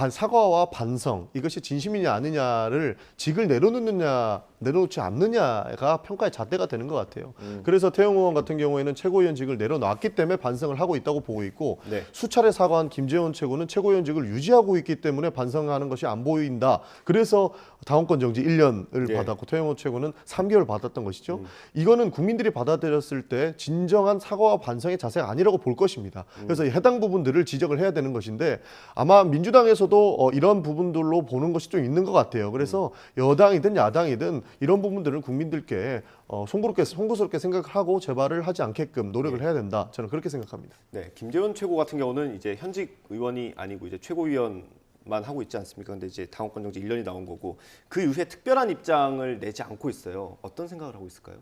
사과와 반성, 이것이 진심이냐 아니냐를 직을 내려놓느냐 내려놓지 않느냐가 평가의 잣대가 되는 것 같아요. 그래서 태영 의원 같은 경우에는 최고위원직을 내려놨기 때문에 반성을 하고 있다고 보고 있고 네. 수차례 사과한 김재원 최고는 최고위원직을 유지하고 있기 때문에 반성하는 것이 안 보인다. 그래서 당원권 정지 1년을 받았고 태영 의원 최고는 3개월 받았던 것이죠. 이거는 국민들이 받아들였을 때 진정한 사과와 반성의 자세가 아니라고 볼 것입니다. 그래서 해당 부분들을 지적을 해야 되는 것인데 아마 민주당에서도 이런 부분들로 보는 것이 좀 있는 것 같아요. 그래서 여당이든 야당이든 이런 부분들은 국민들께 송구스럽게 생각하고 재발을 하지 않게끔 노력을 해야 된다. 저는 그렇게 생각합니다. 네, 김재원 최고 같은 경우는 이제 현직 의원이 아니고 이제 최고위원만 하고 있지 않습니까? 근데 이제 당원권 정지 1년이 나온 거고 그 이후에 특별한 입장을 내지 않고 있어요. 어떤 생각을 하고 있을까요?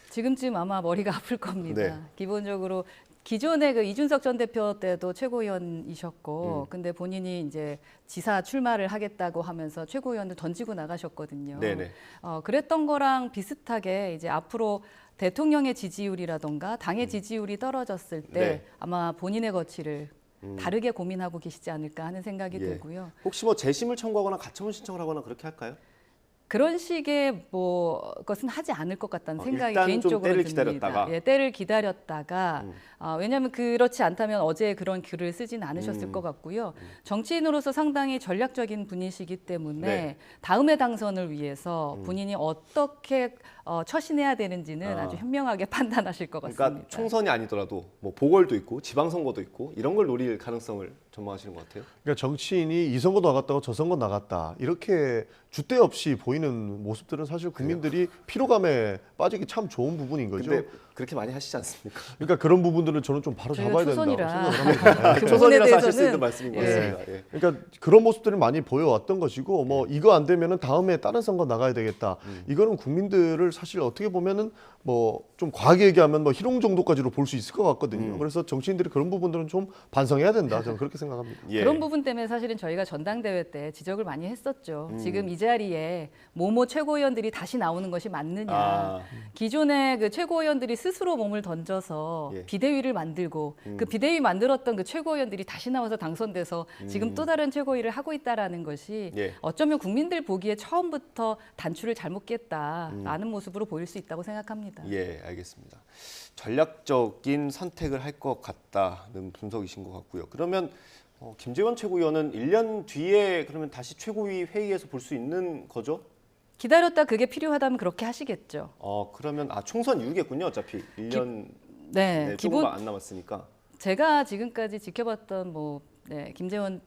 지금쯤 아마 머리가 아플 겁니다. 네. 기본적으로 기존에 그 이준석 전 대표 때도 최고위원이셨고, 근데 본인이 이제 지사 출마를 하겠다고 하면서 최고위원을 던지고 나가셨거든요. 네네. 그랬던 거랑 비슷하게 이제 앞으로 대통령의 지지율이라던가 당의 지지율이 떨어졌을 때 네. 아마 본인의 거취를 다르게 고민하고 계시지 않을까 하는 생각이 예. 들고요. 혹시 뭐 재심을 청구하거나 가처분 신청을 하거나 그렇게 할까요? 그런 식의 것은 하지 않을 것 같다는 생각이 일단 좀 개인적으로 때를 듭니다. 기다렸다가. 예, 때를 기다렸다가 왜냐하면 그렇지 않다면 어제 그런 글을 쓰진 않으셨을 것 같고요. 정치인으로서 상당히 전략적인 분이시기 때문에 네. 다음의 당선을 위해서 본인이 어떻게 처신해야 되는지는 아주 현명하게 판단하실 것 같습니다. 그러니까 총선이 아니더라도 뭐 보궐도 있고 지방선거도 있고 이런 걸 노릴 가능성을 전망하시는 것 같아요. 그러니까 정치인이 이 선거 나갔다고 저 선거 나갔다 이렇게 줏대 없이 보이는 모습들은 사실 국민들이 피로감에 빠지기 참 좋은 부분인 거죠. 근데 그렇게 많이 하시지 않습니까? 그러니까 그런 부분들은 저는 좀 바로 잡아야 된다고 생각을 합니다. 그 초선이라서 하실 수 있는 말씀인 것 같습니다. 예. 그러니까 그런 모습들을 많이 보여왔던 것이고 뭐 이거 안 되면은 다음에 다른 선거 나가야 되겠다. 이거는 국민들을 사실 어떻게 보면은 뭐 좀 과하게 얘기하면 뭐 희롱 정도까지로 볼 수 있을 것 같거든요. 그래서 정치인들이 그런 부분들은 좀 반성해야 된다. 저는 그렇게 생각합니다. 예. 그런 부분 때문에 사실은 저희가 전당대회 때 지적을 많이 했었죠. 지금 이 자리에 모모 최고위원들이 다시 나오는 것이 맞느냐. 기존의 그 최고위원들이 스스로 몸을 던져서 비대위를 만들고 그 비대위 만들었던 그 최고위원들이 다시 나와서 당선돼서 지금 또 다른 최고위를 하고 있다라는 것이 어쩌면 국민들 보기에 처음부터 단추를 잘못 깼다라는 모습으로 보일 수 있다고 생각합니다. 예, 알겠습니다. 전략적인 선택을 할 것 같다는 분석이신 것 같고요. 그러면 김재원 최고위원은 1년 뒤에 그러면 다시 최고위 회의에서 볼 수 있는 거죠? 기다렸다 그게 필요하다면 그렇게 하시겠죠. 그러면 총선 이후겠군요. 어차피 1년 네, 조금 안 남았으니까. 제가 지금까지 지켜봤던 김재원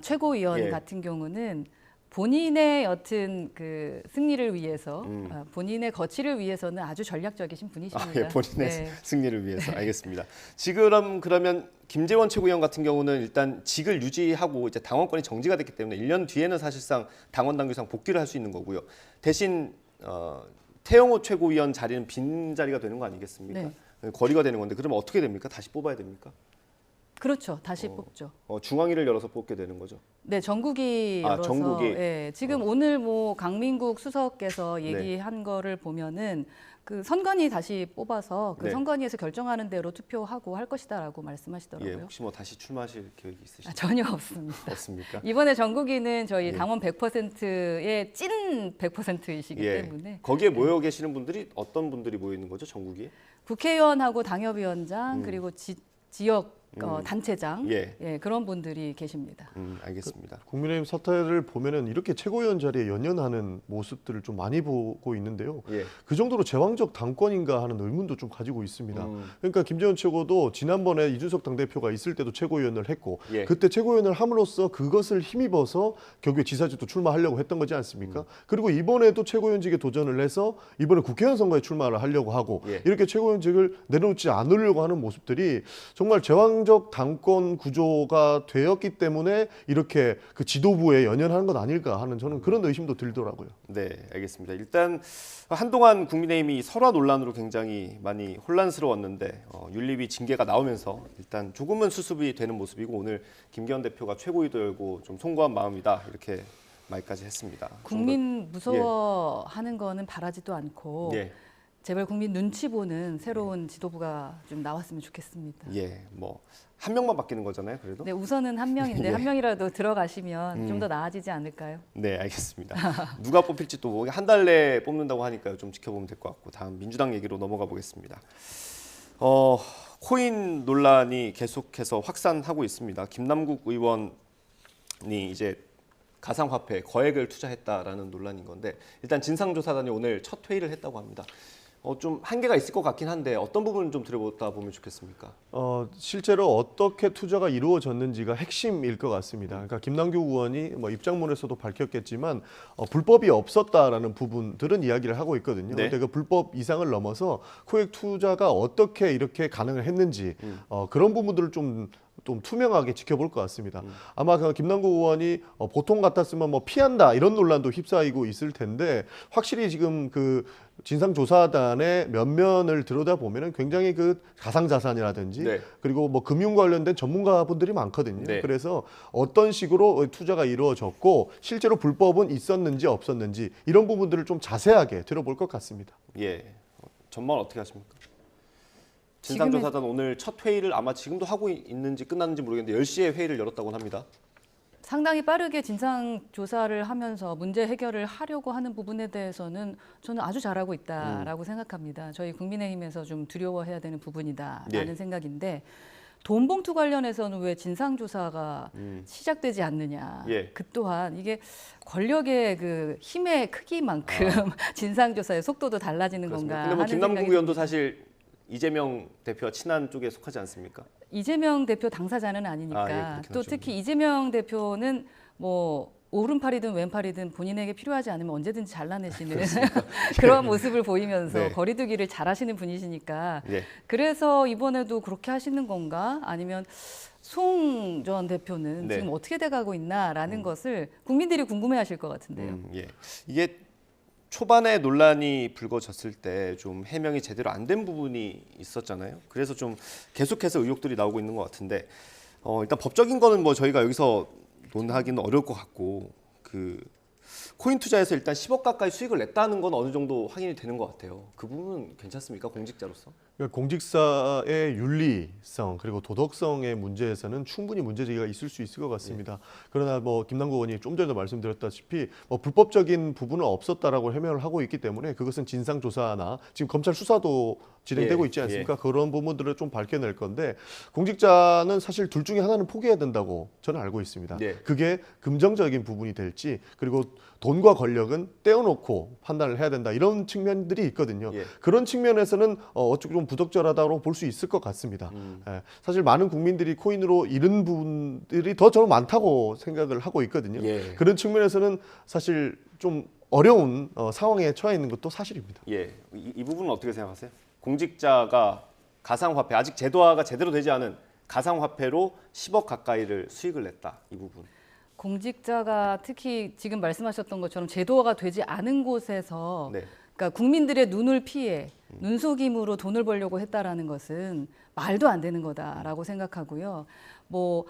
최고위원 예. 같은 경우는 본인의 여튼 그 승리를 위해서 본인의 거취를 위해서는 아주 전략적이신 분이십니다. 예, 본인의 승리를 위해서 알겠습니다. 지금 그러면 김재원 최고위원 같은 경우는 일단 직을 유지하고 이제 당원권이 정지가 됐기 때문에 1년 뒤에는 사실상 당원 당규상 복귀를 할 수 있는 거고요. 대신 태영호 최고위원 자리는 빈 자리가 되는 거 아니겠습니까? 네. 거리가 되는 건데 그러면 어떻게 됩니까? 다시 뽑아야 됩니까? 그렇죠. 다시 뽑죠. 중앙위를 열어서 뽑게 되는 거죠. 네, 전국이 열어서. 전국이. 예, 지금 오늘 뭐 강민국 수석께서 얘기한 거를 보면은 그 선관위 다시 뽑아서 그 선관위에서 결정하는 대로 투표하고 할 것이다라고 말씀하시더라고요. 예, 혹시 뭐 다시 출마하실 계획이 있으신가요? 전혀 없습니다. 없습니까? 이번에 전국위는 저희 당원 100%의 찐 100%이시기 때문에. 거기에 모여 계시는 분들이 어떤 분들이 모여 있는 거죠, 전국위에? 국회의원하고 당협위원장 그리고 지역 단체장 그런 분들이 계십니다. 알겠습니다. 국민의힘 사태를 보면은 이렇게 최고위원 자리에 연연하는 모습들을 좀 많이 보고 있는데요. 그 정도로 제왕적 당권인가 하는 의문도 좀 가지고 있습니다. 그러니까 김재원 최고도 지난번에 이준석 당대표가 있을 때도 최고위원을 했고 그때 최고위원을 함으로써 그것을 힘입어서 결국에 지사직도 출마하려고 했던 거지 않습니까? 그리고 이번에도 최고위원직에 도전을 해서 이번에 국회의원 선거에 출마를 하려고 하고 이렇게 최고위원직을 내려놓지 않으려고 하는 모습들이 정말 제왕적 당권 구조가 되었기 때문에 이렇게 그 지도부에 연연하는 것 아닐까 하는 저는 그런 의심도 들더라고요. 네, 알겠습니다. 일단 한동안 국민의힘이 설화 논란으로 굉장히 많이 혼란스러웠는데 윤리위 징계가 나오면서 일단 조금은 수습이 되는 모습이고 오늘 김기현 대표가 최고위도 열고 좀 송구한 마음이다 이렇게 말까지 했습니다. 국민 무서워하는 거는 바라지도 않고 제발 국민 눈치 보는 새로운 지도부가 좀 나왔으면 좋겠습니다. 예, 뭐 한 명만 바뀌는 거잖아요, 그래도. 네, 우선은 한 명인데 예. 한 명이라도 들어가시면 좀 더 나아지지 않을까요? 네, 알겠습니다. 누가 뽑힐지 또 한 달 내에 뽑는다고 하니까요. 좀 지켜보면 될 것 같고 다음 민주당 얘기로 넘어가 보겠습니다. 코인 논란이 계속해서 확산하고 있습니다. 김남국 의원이 이제 가상화폐 거액을 투자했다라는 논란인 건데 일단 진상조사단이 오늘 첫 회의를 했다고 합니다. 좀 한계가 있을 것 같긴 한데 어떤 부분을 좀 들여보다 보면 좋겠습니까? 실제로 어떻게 투자가 이루어졌는지가 핵심일 것 같습니다. 그러니까 김남국 의원이 뭐 입장문에서도 밝혔겠지만 불법이 없었다라는 부분들은 이야기를 하고 있거든요. 네. 근데 그 불법 이상을 넘어서 코엑 투자가 어떻게 이렇게 가능을 했는지 그런 부분들을 좀 투명하게 지켜볼 것 같습니다. 아마 그 김남국 의원이 보통 같았으면 뭐 피한다 이런 논란도 휩싸이고 있을 텐데 확실히 지금 그 진상조사단의 면면을 들여다보면 굉장히 그 가상자산이라든지 네. 그리고 뭐 금융 관련된 전문가분들이 많거든요. 네. 그래서 어떤 식으로 투자가 이루어졌고 실제로 불법은 있었는지 없었는지 이런 부분들을 좀 자세하게 들어볼 것 같습니다. 예, 전망 어떻게 하십니까? 진상조사단 오늘 첫 회의를 아마 지금도 하고 있는지 끝났는지 모르겠는데 10시에 회의를 열었다고 합니다. 상당히 빠르게 진상조사를 하면서 문제 해결을 하려고 하는 부분에 대해서는 저는 아주 잘하고 있다라고 생각합니다. 저희 국민의힘에서 좀 두려워해야 되는 부분이다라는 네. 생각인데 돈봉투 관련해서는 왜 진상조사가 시작되지 않느냐. 예. 그 또한 이게 권력의 그 힘의 크기만큼 진상조사의 속도도 달라지는 그렇습니다. 건가 근데 뭐 하는 김남국 생각이 의원도 듭니다. 사실 이재명 대표와 친한 쪽에 속하지 않습니까? 이재명 대표 당사자는 아니니까 그렇긴 또 하죠. 특히 이재명 대표는 뭐 오른팔이든 왼팔이든 본인에게 필요하지 않으면 언제든지 잘라내시는 그런 모습을 보이면서 네. 거리두기를 잘하시는 분이시니까 예. 그래서 이번에도 그렇게 하시는 건가 아니면 송 전 대표는 네. 지금 어떻게 돼가고 있나라는 것을 국민들이 궁금해하실 것 같은데요. 예. 이게 초반에 논란이 불거졌을 때 좀 해명이 제대로 안 된 부분이 있었잖아요. 그래서 좀 계속해서 의혹들이 나오고 있는 것 같은데 일단 법적인 거는 뭐 저희가 여기서 논하기는 어려울 것 같고 그 코인 투자에서 일단 10억 가까이 수익을 냈다는 건 어느 정도 확인이 되는 것 같아요. 그 부분은 괜찮습니까? 공직자로서? 그러니까 공직사의 윤리성 그리고 도덕성의 문제에서는 충분히 문제 제기가 있을 수 있을 것 같습니다. 그러나 뭐 김남국 의원이 좀 전에도 말씀드렸다시피 뭐 불법적인 부분은 없었다라고 해명을 하고 있기 때문에 그것은 진상조사나 지금 검찰 수사도 진행되고 있지 않습니까? 그런 부분들을 좀 밝혀낼 건데 공직자는 사실 둘 중에 하나는 포기해야 된다고 저는 알고 있습니다. 그게 긍정적인 부분이 될지 그리고 돈과 권력은 떼어놓고 판단을 해야 된다 이런 측면들이 있거든요. 그런 측면에서는 어쩌고 좀 부적절하다고 볼 수 있을 것 같습니다. 사실 많은 국민들이 코인으로 잃은 부분들이 더 저는 많다고 생각을 하고 있거든요. 그런 측면에서는 사실 좀 어려운 상황에 처해 있는 것도 사실입니다. 예, 이 부분은 어떻게 생각하세요? 공직자가 가상화폐, 아직 제도화가 제대로 되지 않은 가상화폐로 10억 가까이를 수익을 냈다. 이 부분. 공직자가 특히 지금 말씀하셨던 것처럼 제도화가 되지 않은 곳에서 그러니까 국민들의 눈을 피해 눈속임으로 돈을 벌려고 했다라는 것은 말도 안 되는 거다라고 생각하고요. 뭐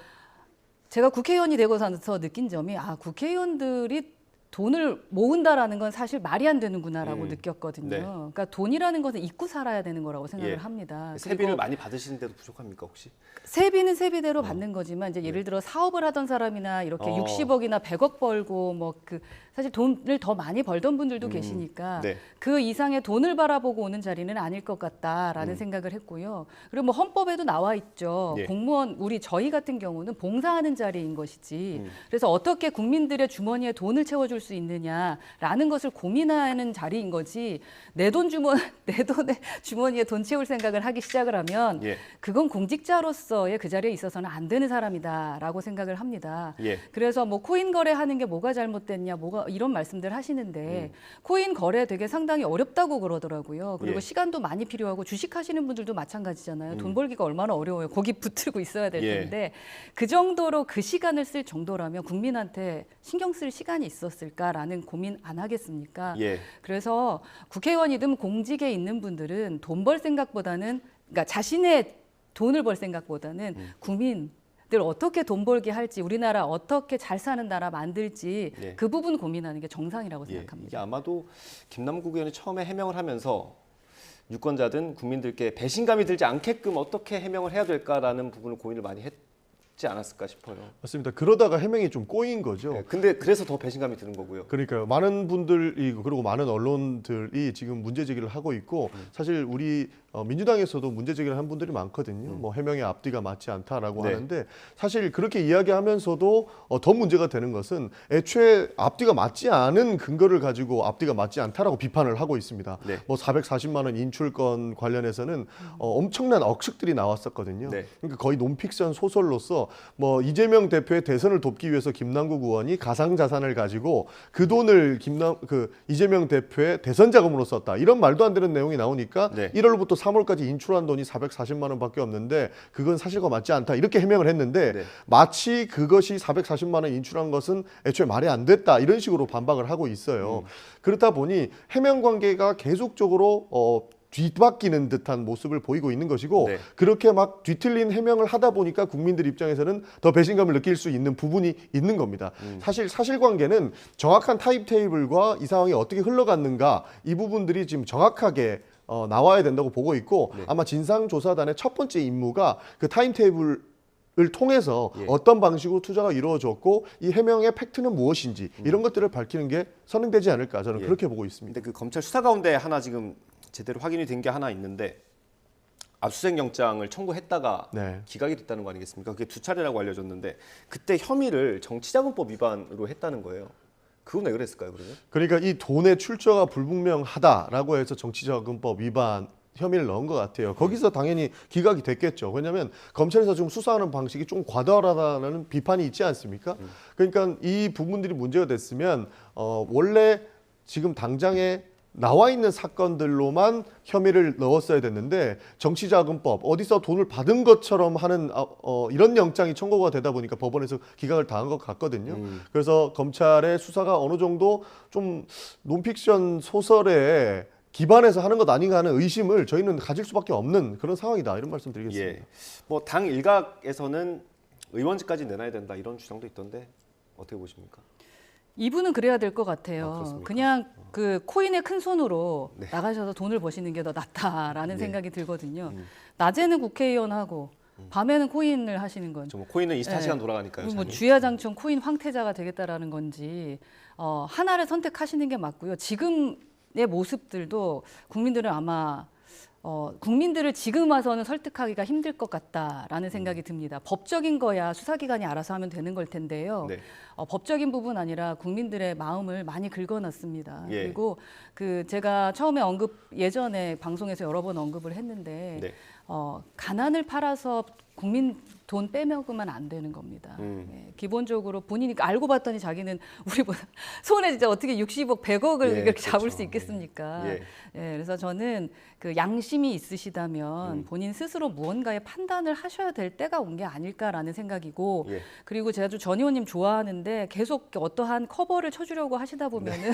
제가 국회의원이 되고 나서 느낀 점이 국회의원들이 돈을 모은다라는 건 사실 말이 안 되는구나라고 느꼈거든요. 네. 그러니까 돈이라는 것은 잊고 살아야 되는 거라고 생각을 합니다. 세비를 많이 받으시는데도 부족합니까 혹시? 세비는 세비대로 받는 거지만 이제 예를 들어 사업을 하던 사람이나 이렇게 60억이나 100억 벌고 뭐 그 사실 돈을 더 많이 벌던 분들도 계시니까 그 이상의 돈을 바라보고 오는 자리는 아닐 것 같다라는 생각을 했고요. 그리고 뭐 헌법에도 나와 있죠. 공무원 저희 같은 경우는 봉사하는 자리인 것이지. 그래서 어떻게 국민들의 주머니에 돈을 채워줄 수 있느냐라는 것을 고민하는 자리인 거지. 내 돈의 주머니에 돈 채울 생각을 하기 시작을 하면 그건 공직자로서의 그 자리에 있어서는 안 되는 사람이다라고 생각을 합니다. 그래서 뭐 코인 거래하는 게 뭐가 잘못됐냐, 이런 말씀들 하시는데 코인 거래 되게 상당히 어렵다고 그러더라고요. 그리고 시간도 많이 필요하고 주식하시는 분들도 마찬가지잖아요. 돈 벌기가 얼마나 어려워요. 거기 붙들고 있어야 될 텐데 그 정도로 그 시간을 쓸 정도라면 국민한테 신경 쓸 시간이 있었을까라는 고민 안 하겠습니까? 그래서 국회의원이든 공직에 있는 분들은 돈 벌 생각보다는 그러니까 자신의 돈을 벌 생각보다는 국민 어떻게 돈 벌게 할지 우리나라 어떻게 잘 사는 나라 만들지 그 부분 고민하는 게 정상이라고 생각합니다. 이게 아마도 김남국 의원이 처음에 해명을 하면서 유권자든 국민들께 배신감이 들지 않게끔 어떻게 해명을 해야 될까라는 부분을 고민을 많이 했지 않았을까 싶어요. 맞습니다. 그러다가 해명이 좀 꼬인 거죠. 네, 근데 그래서 더 배신감이 드는 거고요. 그러니까요. 많은 분들이 그리고 많은 언론들이 지금 문제 제기를 하고 있고 사실 우리 민주당에서도 문제 제기를 한 분들이 많거든요. 뭐 해명의 앞뒤가 맞지 않다라고 네. 하는데 사실 그렇게 이야기하면서도 더 문제가 되는 것은 애초에 앞뒤가 맞지 않은 근거를 가지고 앞뒤가 맞지 않다라고 비판을 하고 있습니다. 네. 뭐 440만 원 인출건 관련해서는 엄청난 억측들이 나왔었거든요. 네. 그러니까 거의 논픽션 소설로서 뭐 이재명 대표의 대선을 돕기 위해서 김남국 의원이 가상 자산을 가지고 그 돈을 이재명 대표의 대선 자금으로 썼다. 이런 말도 안 되는 내용이 나오니까 네. 1월부터 3월까지 인출한 돈이 440만 원밖에 없는데 그건 사실과 맞지 않다. 이렇게 해명을 했는데 네. 마치 그것이 440만 원 인출한 것은 애초에 말이 안 됐다. 이런 식으로 반박을 하고 있어요. 그렇다 보니 해명 관계가 계속적으로 뒤바뀌는 듯한 모습을 보이고 있는 것이고 네. 그렇게 막 뒤틀린 해명을 하다 보니까 국민들 입장에서는 더 배신감을 느낄 수 있는 부분이 있는 겁니다. 사실 사실관계는 정확한 타임테이블과 이 상황이 어떻게 흘러갔는가 이 부분들이 지금 정확하게 나와야 된다고 보고 있고 네. 아마 진상조사단의 첫 번째 임무가 그 타임테이블 을 통해서 예. 어떤 방식으로 투자가 이루어졌고 이 해명의 팩트는 무엇인지 이런 것들을 밝히는 게 선행되지 않을까 저는 예. 그렇게 보고 있습니다. 근데 그 검찰 수사 가운데 하나 지금 제대로 확인이 된 게 하나 있는데 압수수색 영장을 청구했다가 네. 기각이 됐다는 거 아니겠습니까? 그게 2차례라고 알려졌는데 그때 혐의를 정치자금법 위반으로 했다는 거예요. 그건 왜 그랬을까요, 그러면? 그러니까 이 돈의 출처가 불분명하다라고 해서 정치자금법 위반 혐의를 넣은 것 같아요. 거기서 당연히 기각이 됐겠죠. 왜냐하면 검찰에서 지금 수사하는 방식이 좀 과다하다는 비판이 있지 않습니까? 그러니까 이 부분들이 문제가 됐으면 원래 지금 당장에 나와 있는 사건들로만 혐의를 넣었어야 됐는데 정치자금법 어디서 돈을 받은 것처럼 하는 이런 영장이 청구가 되다 보니까 법원에서 기각을 당한 것 같거든요. 그래서 검찰의 수사가 어느 정도 좀 논픽션 소설에 기반해서 하는 것 아닌가 하는 의심을 저희는 가질 수밖에 없는 그런 상황이다 이런 말씀드리겠습니다. 예. 뭐 당 일각에서는 의원직까지 내놔야 된다 이런 주장도 있던데 어떻게 보십니까? 이분은 그래야 될 것 같아요. 그냥 그 코인의 큰 손으로 네. 나가셔서 돈을 버시는 게 더 낫다라는 네. 생각이 들거든요. 낮에는 국회의원하고 밤에는 코인을 하시는 건. 뭐 코인은 24시간 돌아가니까요. 뭐 주야장천 코인 황태자가 되겠다라는 건지 하나를 선택하시는 게 맞고요. 지금의 모습들도 국민들은 아마 국민들을 지금 와서는 설득하기가 힘들 것 같다라는 생각이 듭니다. 법적인 거야 수사기관이 알아서 하면 되는 걸 텐데요. 네. 법적인 부분 아니라 국민들의 마음을 많이 긁어놨습니다. 예. 그리고 제가 처음에 예전에 방송에서 여러 번 언급을 했는데 네. 가난을 팔아서 국민 돈 빼먹으면 안 되는 겁니다. 예, 기본적으로 본인이 알고 봤더니 자기는 우리보다 손에 진짜 어떻게 60억, 100억을 예, 이렇게 잡을 그렇죠. 수 있겠습니까? 예. 예, 그래서 저는 그 양심이 있으시다면 본인 스스로 무언가의 판단을 하셔야 될 때가 온 게 아닐까라는 생각이고 예. 그리고 제가 좀 전 의원님 좋아하는데 계속 어떠한 커버를 쳐주려고 하시다 보면은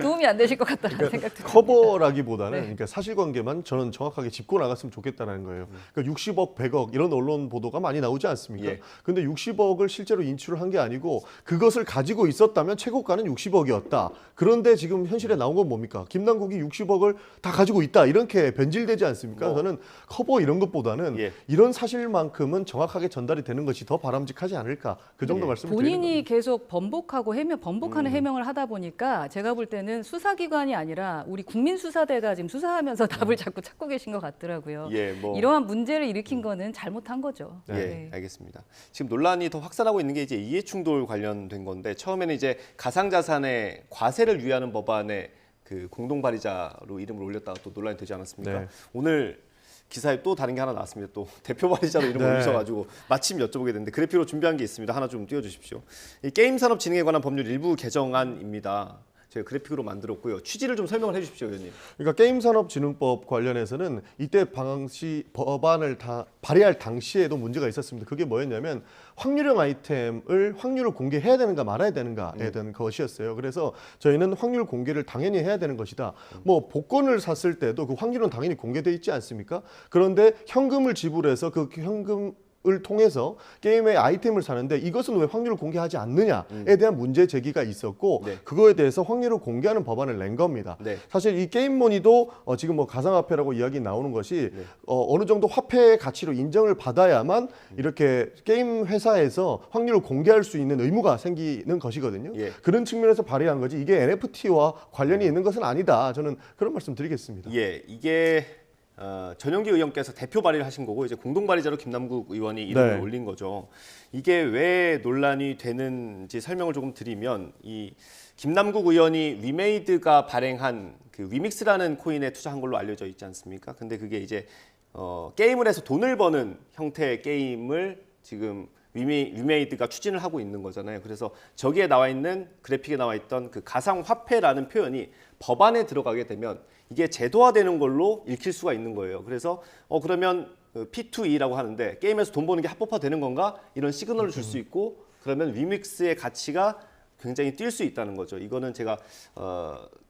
도움이 안 되실 것 같다는 생각도 듭니다. 커버라기보다는 네. 그러니까 사실관계만 저는 정확하게 짚고 나갔으면 좋겠다는 거예요. 그러니까 60억, 100억 이런 언론 보도가 많이 나오지 않습니까? 예. 근데 60억을 실제로 인출을 한 게 아니고 그것을 가지고 있었다면 최고가는 60억이었다. 그런데 지금 현실에 나온 건 뭡니까? 김남국이 60억을 다 가지고 있다. 이렇게 변질되지 않습니까? 저는 커버 이런 것보다는 예. 이런 사실만큼은 정확하게 전달이 되는 것이 더 바람직하지 않을까. 그 정도 말씀을 드리는 본인이 겁니다. 계속 번복하는 해명을 하다 보니까 제가 볼 때는 수사기관이 아니라 우리 국민수사대가 지금 수사하면서 답을 자꾸 찾고 계신 것 같더라고요. 예, 뭐. 이러한 문제를 일으킨 거는 잘못한 거죠. 예, 네. 알겠습니다. 지금 논란이 더 확산하고 있는 게 이제 이해충돌 관련된 건데 처음에는 이제 가상자산의 과세를 유예하는 법안에 그 공동 발의자로 이름을 올렸다가 또 논란이 되지 않았습니까? 네. 오늘 기사에 또 다른 게 하나 나왔습니다. 또 대표 발의자로 이름을 네. 올리셔가지고 마침 여쭤보게 됐는데 그래픽으로 준비한 게 있습니다. 하나 좀 띄워주십시오. 이 게임산업진흥에 관한 법률 일부 개정안입니다. 제가 그래픽으로 만들었고요. 취지를 좀 설명을 해주십시오, 의원님. 그러니까 게임산업진흥법 관련해서는 이때 방시 법안을 다 발의할 당시에도 문제가 있었습니다. 그게 뭐였냐면 확률형 아이템을 확률을 공개해야 되는가 말아야 되는가에 대한 것이었어요. 그래서 저희는 확률 공개를 당연히 해야 되는 것이다. 뭐 복권을 샀을 때도 그 확률은 당연히 공개돼 있지 않습니까? 그런데 현금을 지불해서 그 현금 을 통해서 게임의 아이템을 사는데 이것은 왜 확률을 공개하지 않느냐에 대한 문제 제기가 있었고 그거에 대해서 확률을 공개하는 법안을 낸 겁니다. 사실 이 게임머니도 지금 뭐 가상화폐라고 이야기 나오는 것이 어느 정도 화폐의 가치로 인정을 받아야만 이렇게 게임 회사에서 확률을 공개할 수 있는 의무가 생기는 것이거든요. 그런 측면에서 발의한 거지 이게 NFT와 관련이 있는 것은 아니다. 저는 그런 말씀 드리겠습니다. 예, 이게 전용기 의원께서 대표 발의를 하신 거고 이제 공동 발의자로 김남국 의원이 이름을 올린 거죠. 이게 왜 논란이 되는지 설명을 조금 드리면 이 김남국 의원이 위메이드가 발행한 그 위믹스라는 코인에 투자한 걸로 알려져 있지 않습니까? 근데 그게 이제 게임을 해서 돈을 버는 형태의 게임을 지금 위메이드가 추진을 하고 있는 거잖아요. 그래서 저기에 나와 있는 그래픽에 나와 있던 그 가상화폐라는 표현이 법안에 들어가게 되면 이게 제도화되는 걸로 읽힐 수가 있는 거예요. 그래서 그러면 P2E라고 하는데 게임에서 돈 버는 게 합법화되는 건가? 이런 시그널을 줄 수 있고 그러면 위믹스의 가치가 굉장히 뛸 수 있다는 거죠. 이거는 제가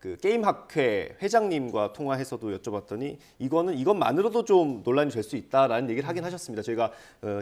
그 게임학회 회장님과 통화해서도 여쭤봤더니 이것만으로도 좀 논란이 될 수 있다라는 얘기를 하긴 하셨습니다. 저희가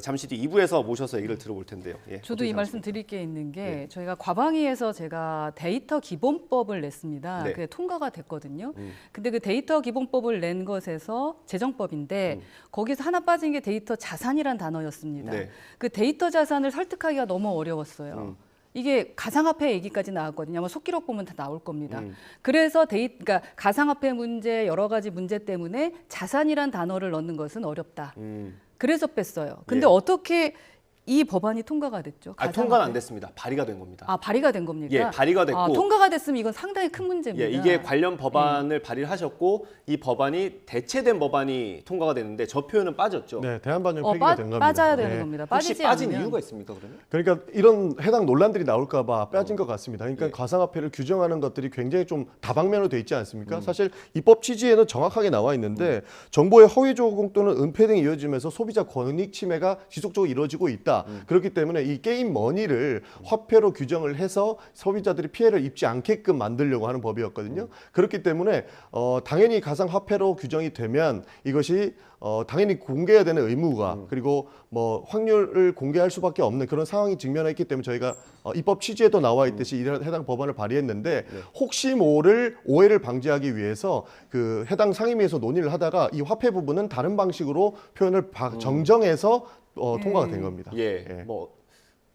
잠시 뒤 2부에서 모셔서 얘기를 들어볼 텐데요. 예, 저도 이 말씀 드릴 게 있는 게 저희가 과방위에서 제가 데이터 기본법을 냈습니다. 그게 통과가 됐거든요. 근데 그 데이터 기본법을 낸 것에서 재정법인데 거기서 하나 빠진 게 데이터 자산이란 단어였습니다. 그 데이터 자산을 설득하기가 너무 어려웠어요. 이게 가상화폐 얘기까지 나왔거든요. 아마 속기록 보면 다 나올 겁니다. 그래서 그러니까 가상화폐 문제 여러 가지 문제 때문에 자산이란 단어를 넣는 것은 어렵다. 그래서 뺐어요. 근데 어떻게 이 법안이 통과가 됐죠? 통과는 안 됐습니다. 발의가 된 겁니다. 아, 발의가 된 겁니까? 예, 발의가 됐고 통과가 됐으면 이건 상당히 큰 문제입니다. 예, 이게 관련 법안을 발의를 하셨고 이 법안이 대체된 법안이 통과가 됐는데 저 표현은 빠졌죠. 네, 대한반영 폐기가 된 겁니다. 빠져야 되는 겁니다. 혹시 빠진 이유가 있습니까, 그러면? 그러니까 이런 해당 논란들이 나올까 봐 빠진 것 같습니다. 그러니까 가상화폐를 규정하는 것들이 굉장히 좀 다방면으로 돼 있지 않습니까? 사실 입법 취지에는 정확하게 나와 있는데 정보의 허위 조공 또는 은폐 등이 이어지면서 소비자 권익 침해가 지속적으로 이루어지고 있다. 그렇기 때문에 이 게임 머니를 화폐로 규정을 해서 소비자들이 피해를 입지 않게끔 만들려고 하는 법이었거든요. 그렇기 때문에 당연히 가상화폐로 규정이 되면 이것이 당연히 공개해야 되는 의무가 그리고 뭐 확률을 공개할 수밖에 없는 그런 상황이 직면했기 때문에 저희가 입법 취지에도 나와 있듯이 이런 해당 법안을 발의했는데 혹시 모를 오해를 방지하기 위해서 그 해당 상임위에서 논의를 하다가 이 화폐 부분은 다른 방식으로 표현을 정정해서 통과가 된 겁니다. 뭐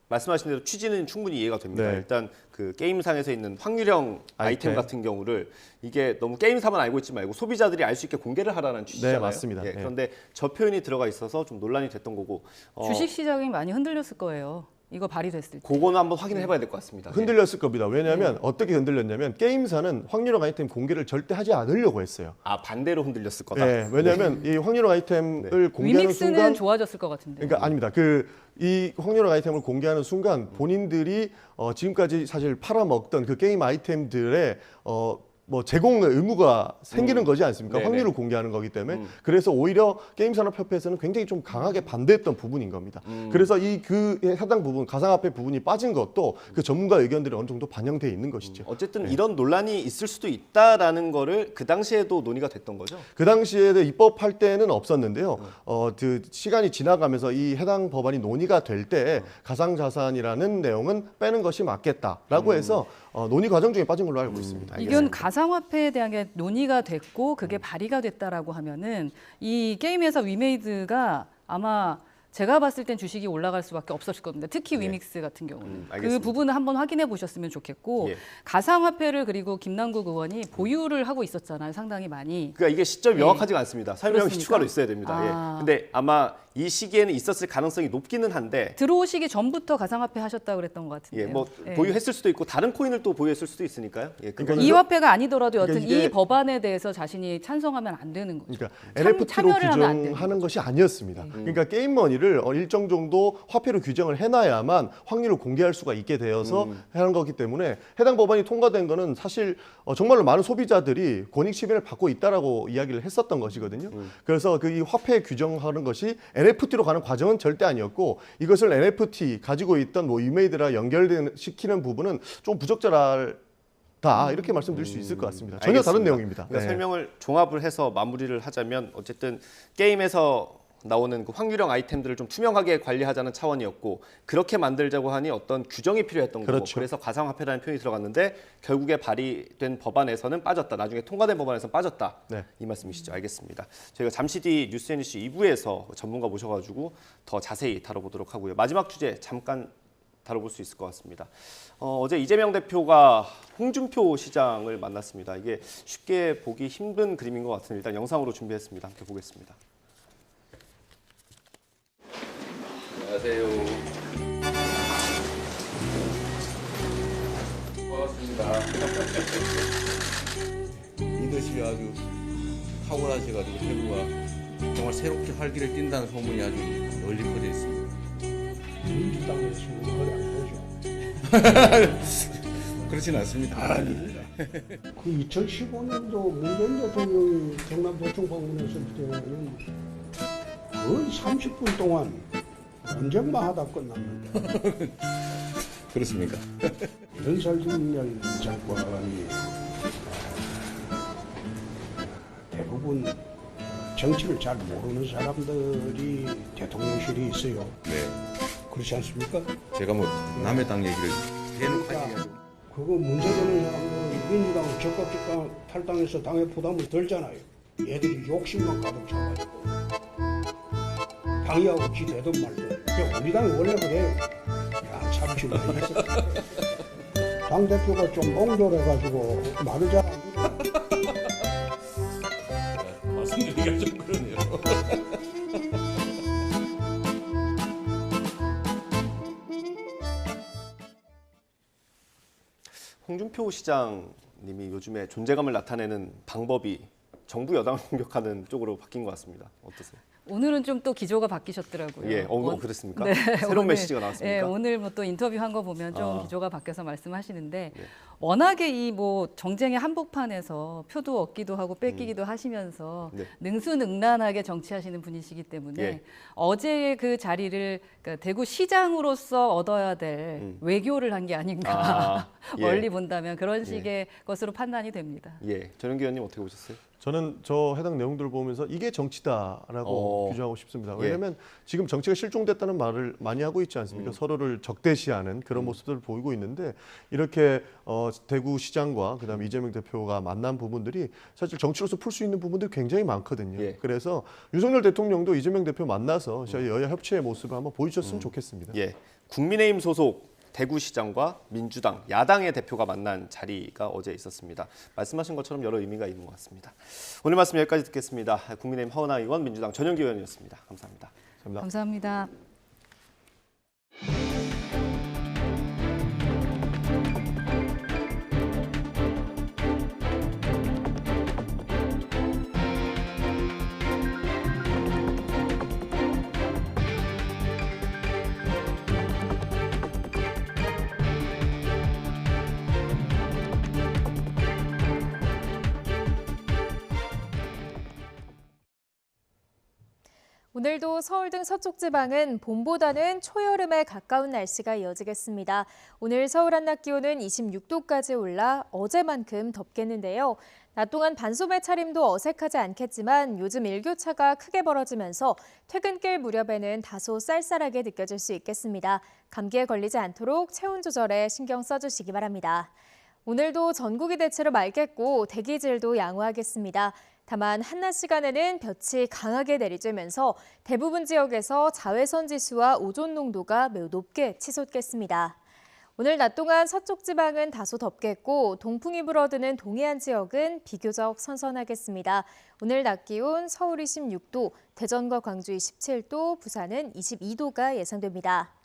말씀하신 대로 취지는 충분히 이해가 됩니다. 네. 일단 그 게임상에서 있는 확률형 아이템 같은 경우를 이게 너무 게임사만 알고 있지 말고 소비자들이 알 수 있게 공개를 하라는 취지잖아요. 네, 맞습니다. 예, 그런데 저 표현이 들어가 있어서 좀 논란이 됐던 거고 주식 시장이 많이 흔들렸을 거예요. 이거 발의됐을 때. 그거는 한번 확인을 해봐야 될 것 같습니다. 흔들렸을 겁니다. 왜냐하면 어떻게 흔들렸냐면 게임사는 확률형 아이템 공개를 절대 하지 않으려고 했어요. 아, 반대로 흔들렸을 거다. 네, 왜냐하면 이 확률형 아이템을 공개하는 위믹스는 순간 좋아졌을 것 같은데. 그러니까 아닙니다. 이 확률형 아이템을 공개하는 순간 본인들이 지금까지 사실 팔아먹던 그 게임 아이템들의 뭐 제공의 의무가 생기는 거지 않습니까? 확률을 공개하는 거기 때문에 그래서 오히려 게임산업협회에서는 굉장히 좀 강하게 반대했던 부분인 겁니다. 그래서 그 해당 부분 가상화폐 부분이 빠진 것도 그 전문가 의견들이 어느 정도 반영돼 있는 것이죠. 어쨌든 이런 논란이 있을 수도 있다라는 거를 그 당시에도 논의가 됐던 거죠? 그 당시에 입법할 때는 없었는데요. 그 시간이 지나가면서 이 해당 법안이 논의가 될 때 가상자산이라는 내용은 빼는 것이 맞겠다라고 해서 논의 과정 중에 빠진 걸로 알고 있습니다. 이건 가상화폐에 대한 게 논의가 됐고 그게 발의가 됐다라고 하면은 이 게임 회사 위메이드가 아마 제가 봤을 땐 주식이 올라갈 수밖에 없었을 겁니다. 특히 위믹스 같은 경우는. 그 부분을 한번 확인해 보셨으면 좋겠고 가상화폐를 그리고 김남국 의원이 보유를 하고 있었잖아요. 상당히 많이. 그러니까 이게 시점이 명확하지가 않습니다. 설명이 추가로 있어야 됩니다. 근데 아마 이 시기에는 있었을 가능성이 높기는 한데 들어오시기 전부터 가상화폐 하셨다고 그랬던 것 같은데요. 보유했을 수도 있고 다른 코인을 또 보유했을 수도 있으니까요. 그러니까 이 화폐가 아니더라도 여튼 이 법안에 대해서 자신이 찬성하면 안 되는 거죠. 그러니까 NFT로 규정하는 것이 아니었습니다. 그러니까 게임머니를 일정 정도 화폐로 규정을 해놔야만 확률을 공개할 수가 있게 되어서 하는 거기 때문에 해당 법안이 통과된 거는 사실 정말로 많은 소비자들이 권익 침해를 받고 있다라고 이야기를 했었던 것이거든요. 그래서 이 화폐 규정하는 것이 NFT로 가는 과정은 절대 아니었고 이것을 NFT 가지고 있던 뭐 위메이드라 연결시키는 부분은 좀 부적절하다 이렇게 말씀드릴 수 있을 것 같습니다. 전혀 알겠습니다. 다른 내용입니다. 그러니까 설명을 종합을 해서 마무리를 하자면 어쨌든 게임에서 나오는 그 확률형 아이템들을 좀 투명하게 관리하자는 차원이었고 그렇게 만들자고 하니 어떤 규정이 필요했던 거고 그렇죠. 그래서 가상화폐라는 표현이 들어갔는데 결국에 발의된 법안에서는 빠졌다. 나중에 통과된 법안에서는 빠졌다. 네. 이 말씀이시죠. 알겠습니다. 저희가 잠시 뒤 뉴스앤이슈 2부에서 전문가 모셔가지고 더 자세히 다뤄보도록 하고요. 마지막 주제 잠깐 다뤄볼 수 있을 것 같습니다. 어제 이재명 대표가 홍준표 시장을 만났습니다. 이게 쉽게 보기 힘든 그림인 것 같은데 일단 영상으로 준비했습니다. 함께 보겠습니다. 안녕하세요. 반갑습니다. 리더십이 아주 탁월하셔가지고 대구가 정말 새롭게 활기를 띈다는 소문이 아주 널리 퍼져 있습니다. 민주당에서는 거래 안 되죠. 그렇진 않습니다. 아닙니다. 그 2015년도 문재인 대통령이 경남도청 방문했을 때는 거의 30분 동안 논쟁만 하다 끝났는데. 그렇습니까? 연설진열 장관이 대부분 정치를 잘 모르는 사람들이 대통령실에 있어요. 네. 그렇지 않습니까? 제가 뭐 남의 당 얘기를 대놓고 하기가 그거 문제되는 사람들은 민주당은 적극 탈당해서 당의 부담을 덜잖아요. 얘들이 욕심만 가득 차가지고 당이하고 지 되든 말든. 우리 당이 원래 그래요. 야, 참 지금 당 대표가 좀 옹졸해가지고 말을 잘 안 듣어요. 말씀드리기가 좀 그러네요. 홍준표 시장님이 요즘에 존재감을 나타내는 방법이 정부 여당을 공격하는 쪽으로 바뀐 것 같습니다. 어떠세요? 오늘은 좀 또 기조가 바뀌셨더라고요. 예, 그렇습니까? 네, 새로운 오늘, 메시지가 나왔습니까? 예, 오늘 뭐 또 인터뷰한 거 보면 좀 아. 기조가 바뀌어서 말씀하시는데 예. 워낙에 이 뭐 정쟁의 한복판에서 표도 얻기도 하고 뺏기기도 하시면서 네. 능수능란하게 정치하시는 분이시기 때문에 예. 어제의 그 자리를 그러니까 대구 시장으로서 얻어야 될 외교를 한 게 아닌가 예. 멀리 본다면 그런 식의 것으로 판단이 됩니다. 예, 전용기 의원님 어떻게 보셨어요? 저는 저 해당 내용들을 보면서 이게 정치다라고 규정하고 싶습니다. 왜냐하면 지금 정치가 실종됐다는 말을 많이 하고 있지 않습니까? 서로를 적대시하는 그런 모습들을 보이고 있는데 이렇게 대구시장과 그다음에 이재명 대표가 만난 부분들이 사실 정치로서 풀 수 있는 부분들이 굉장히 많거든요. 예. 그래서 윤석열 대통령도 이재명 대표 만나서 여야 협치의 모습을 한번 보여주셨으면 좋겠습니다. 예, 국민의힘 소속 대구시장과 민주당, 야당의 대표가 만난 자리가 어제 있었습니다. 말씀하신 것처럼 여러 의미가 있는 것 같습니다. 오늘 말씀 여기까지 듣겠습니다. 국민의힘 허은하 의원, 민주당 전용기 의원이었습니다. 감사합니다. 감사합니다. 오늘도 서울 등 서쪽 지방은 봄보다는 초여름에 가까운 날씨가 이어지겠습니다. 오늘 서울 한낮 기온은 26도까지 올라 어제만큼 덥겠는데요. 낮 동안 반소매 차림도 어색하지 않겠지만 요즘 일교차가 크게 벌어지면서 퇴근길 무렵에는 다소 쌀쌀하게 느껴질 수 있겠습니다. 감기에 걸리지 않도록 체온 조절에 신경 써주시기 바랍니다. 오늘도 전국이 대체로 맑겠고 대기질도 양호하겠습니다. 다만 한낮 시간에는 볕이 강하게 내리쬐면서 대부분 지역에서 자외선 지수와 오존 농도가 매우 높게 치솟겠습니다. 오늘 낮 동안 서쪽 지방은 다소 덥겠고 동풍이 불어드는 동해안 지역은 비교적 선선하겠습니다. 오늘 낮 기온 서울 26도, 대전과 광주 27도, 부산은 22도가 예상됩니다.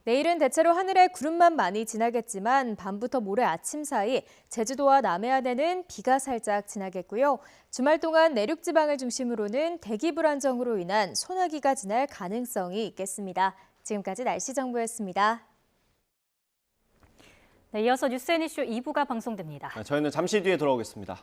내일은 대체로 하늘에 구름만 많이 지나겠지만 밤부터 모레 아침 사이 제주도와 남해안에는 비가 살짝 지나겠고요. 주말 동안 내륙 지방을 중심으로는 대기 불안정으로 인한 소나기가 지날 가능성이 있겠습니다. 지금까지 날씨 정보였습니다. 네, 이어서 뉴스앤이슈 2부가 방송됩니다. 저희는 잠시 뒤에 돌아오겠습니다.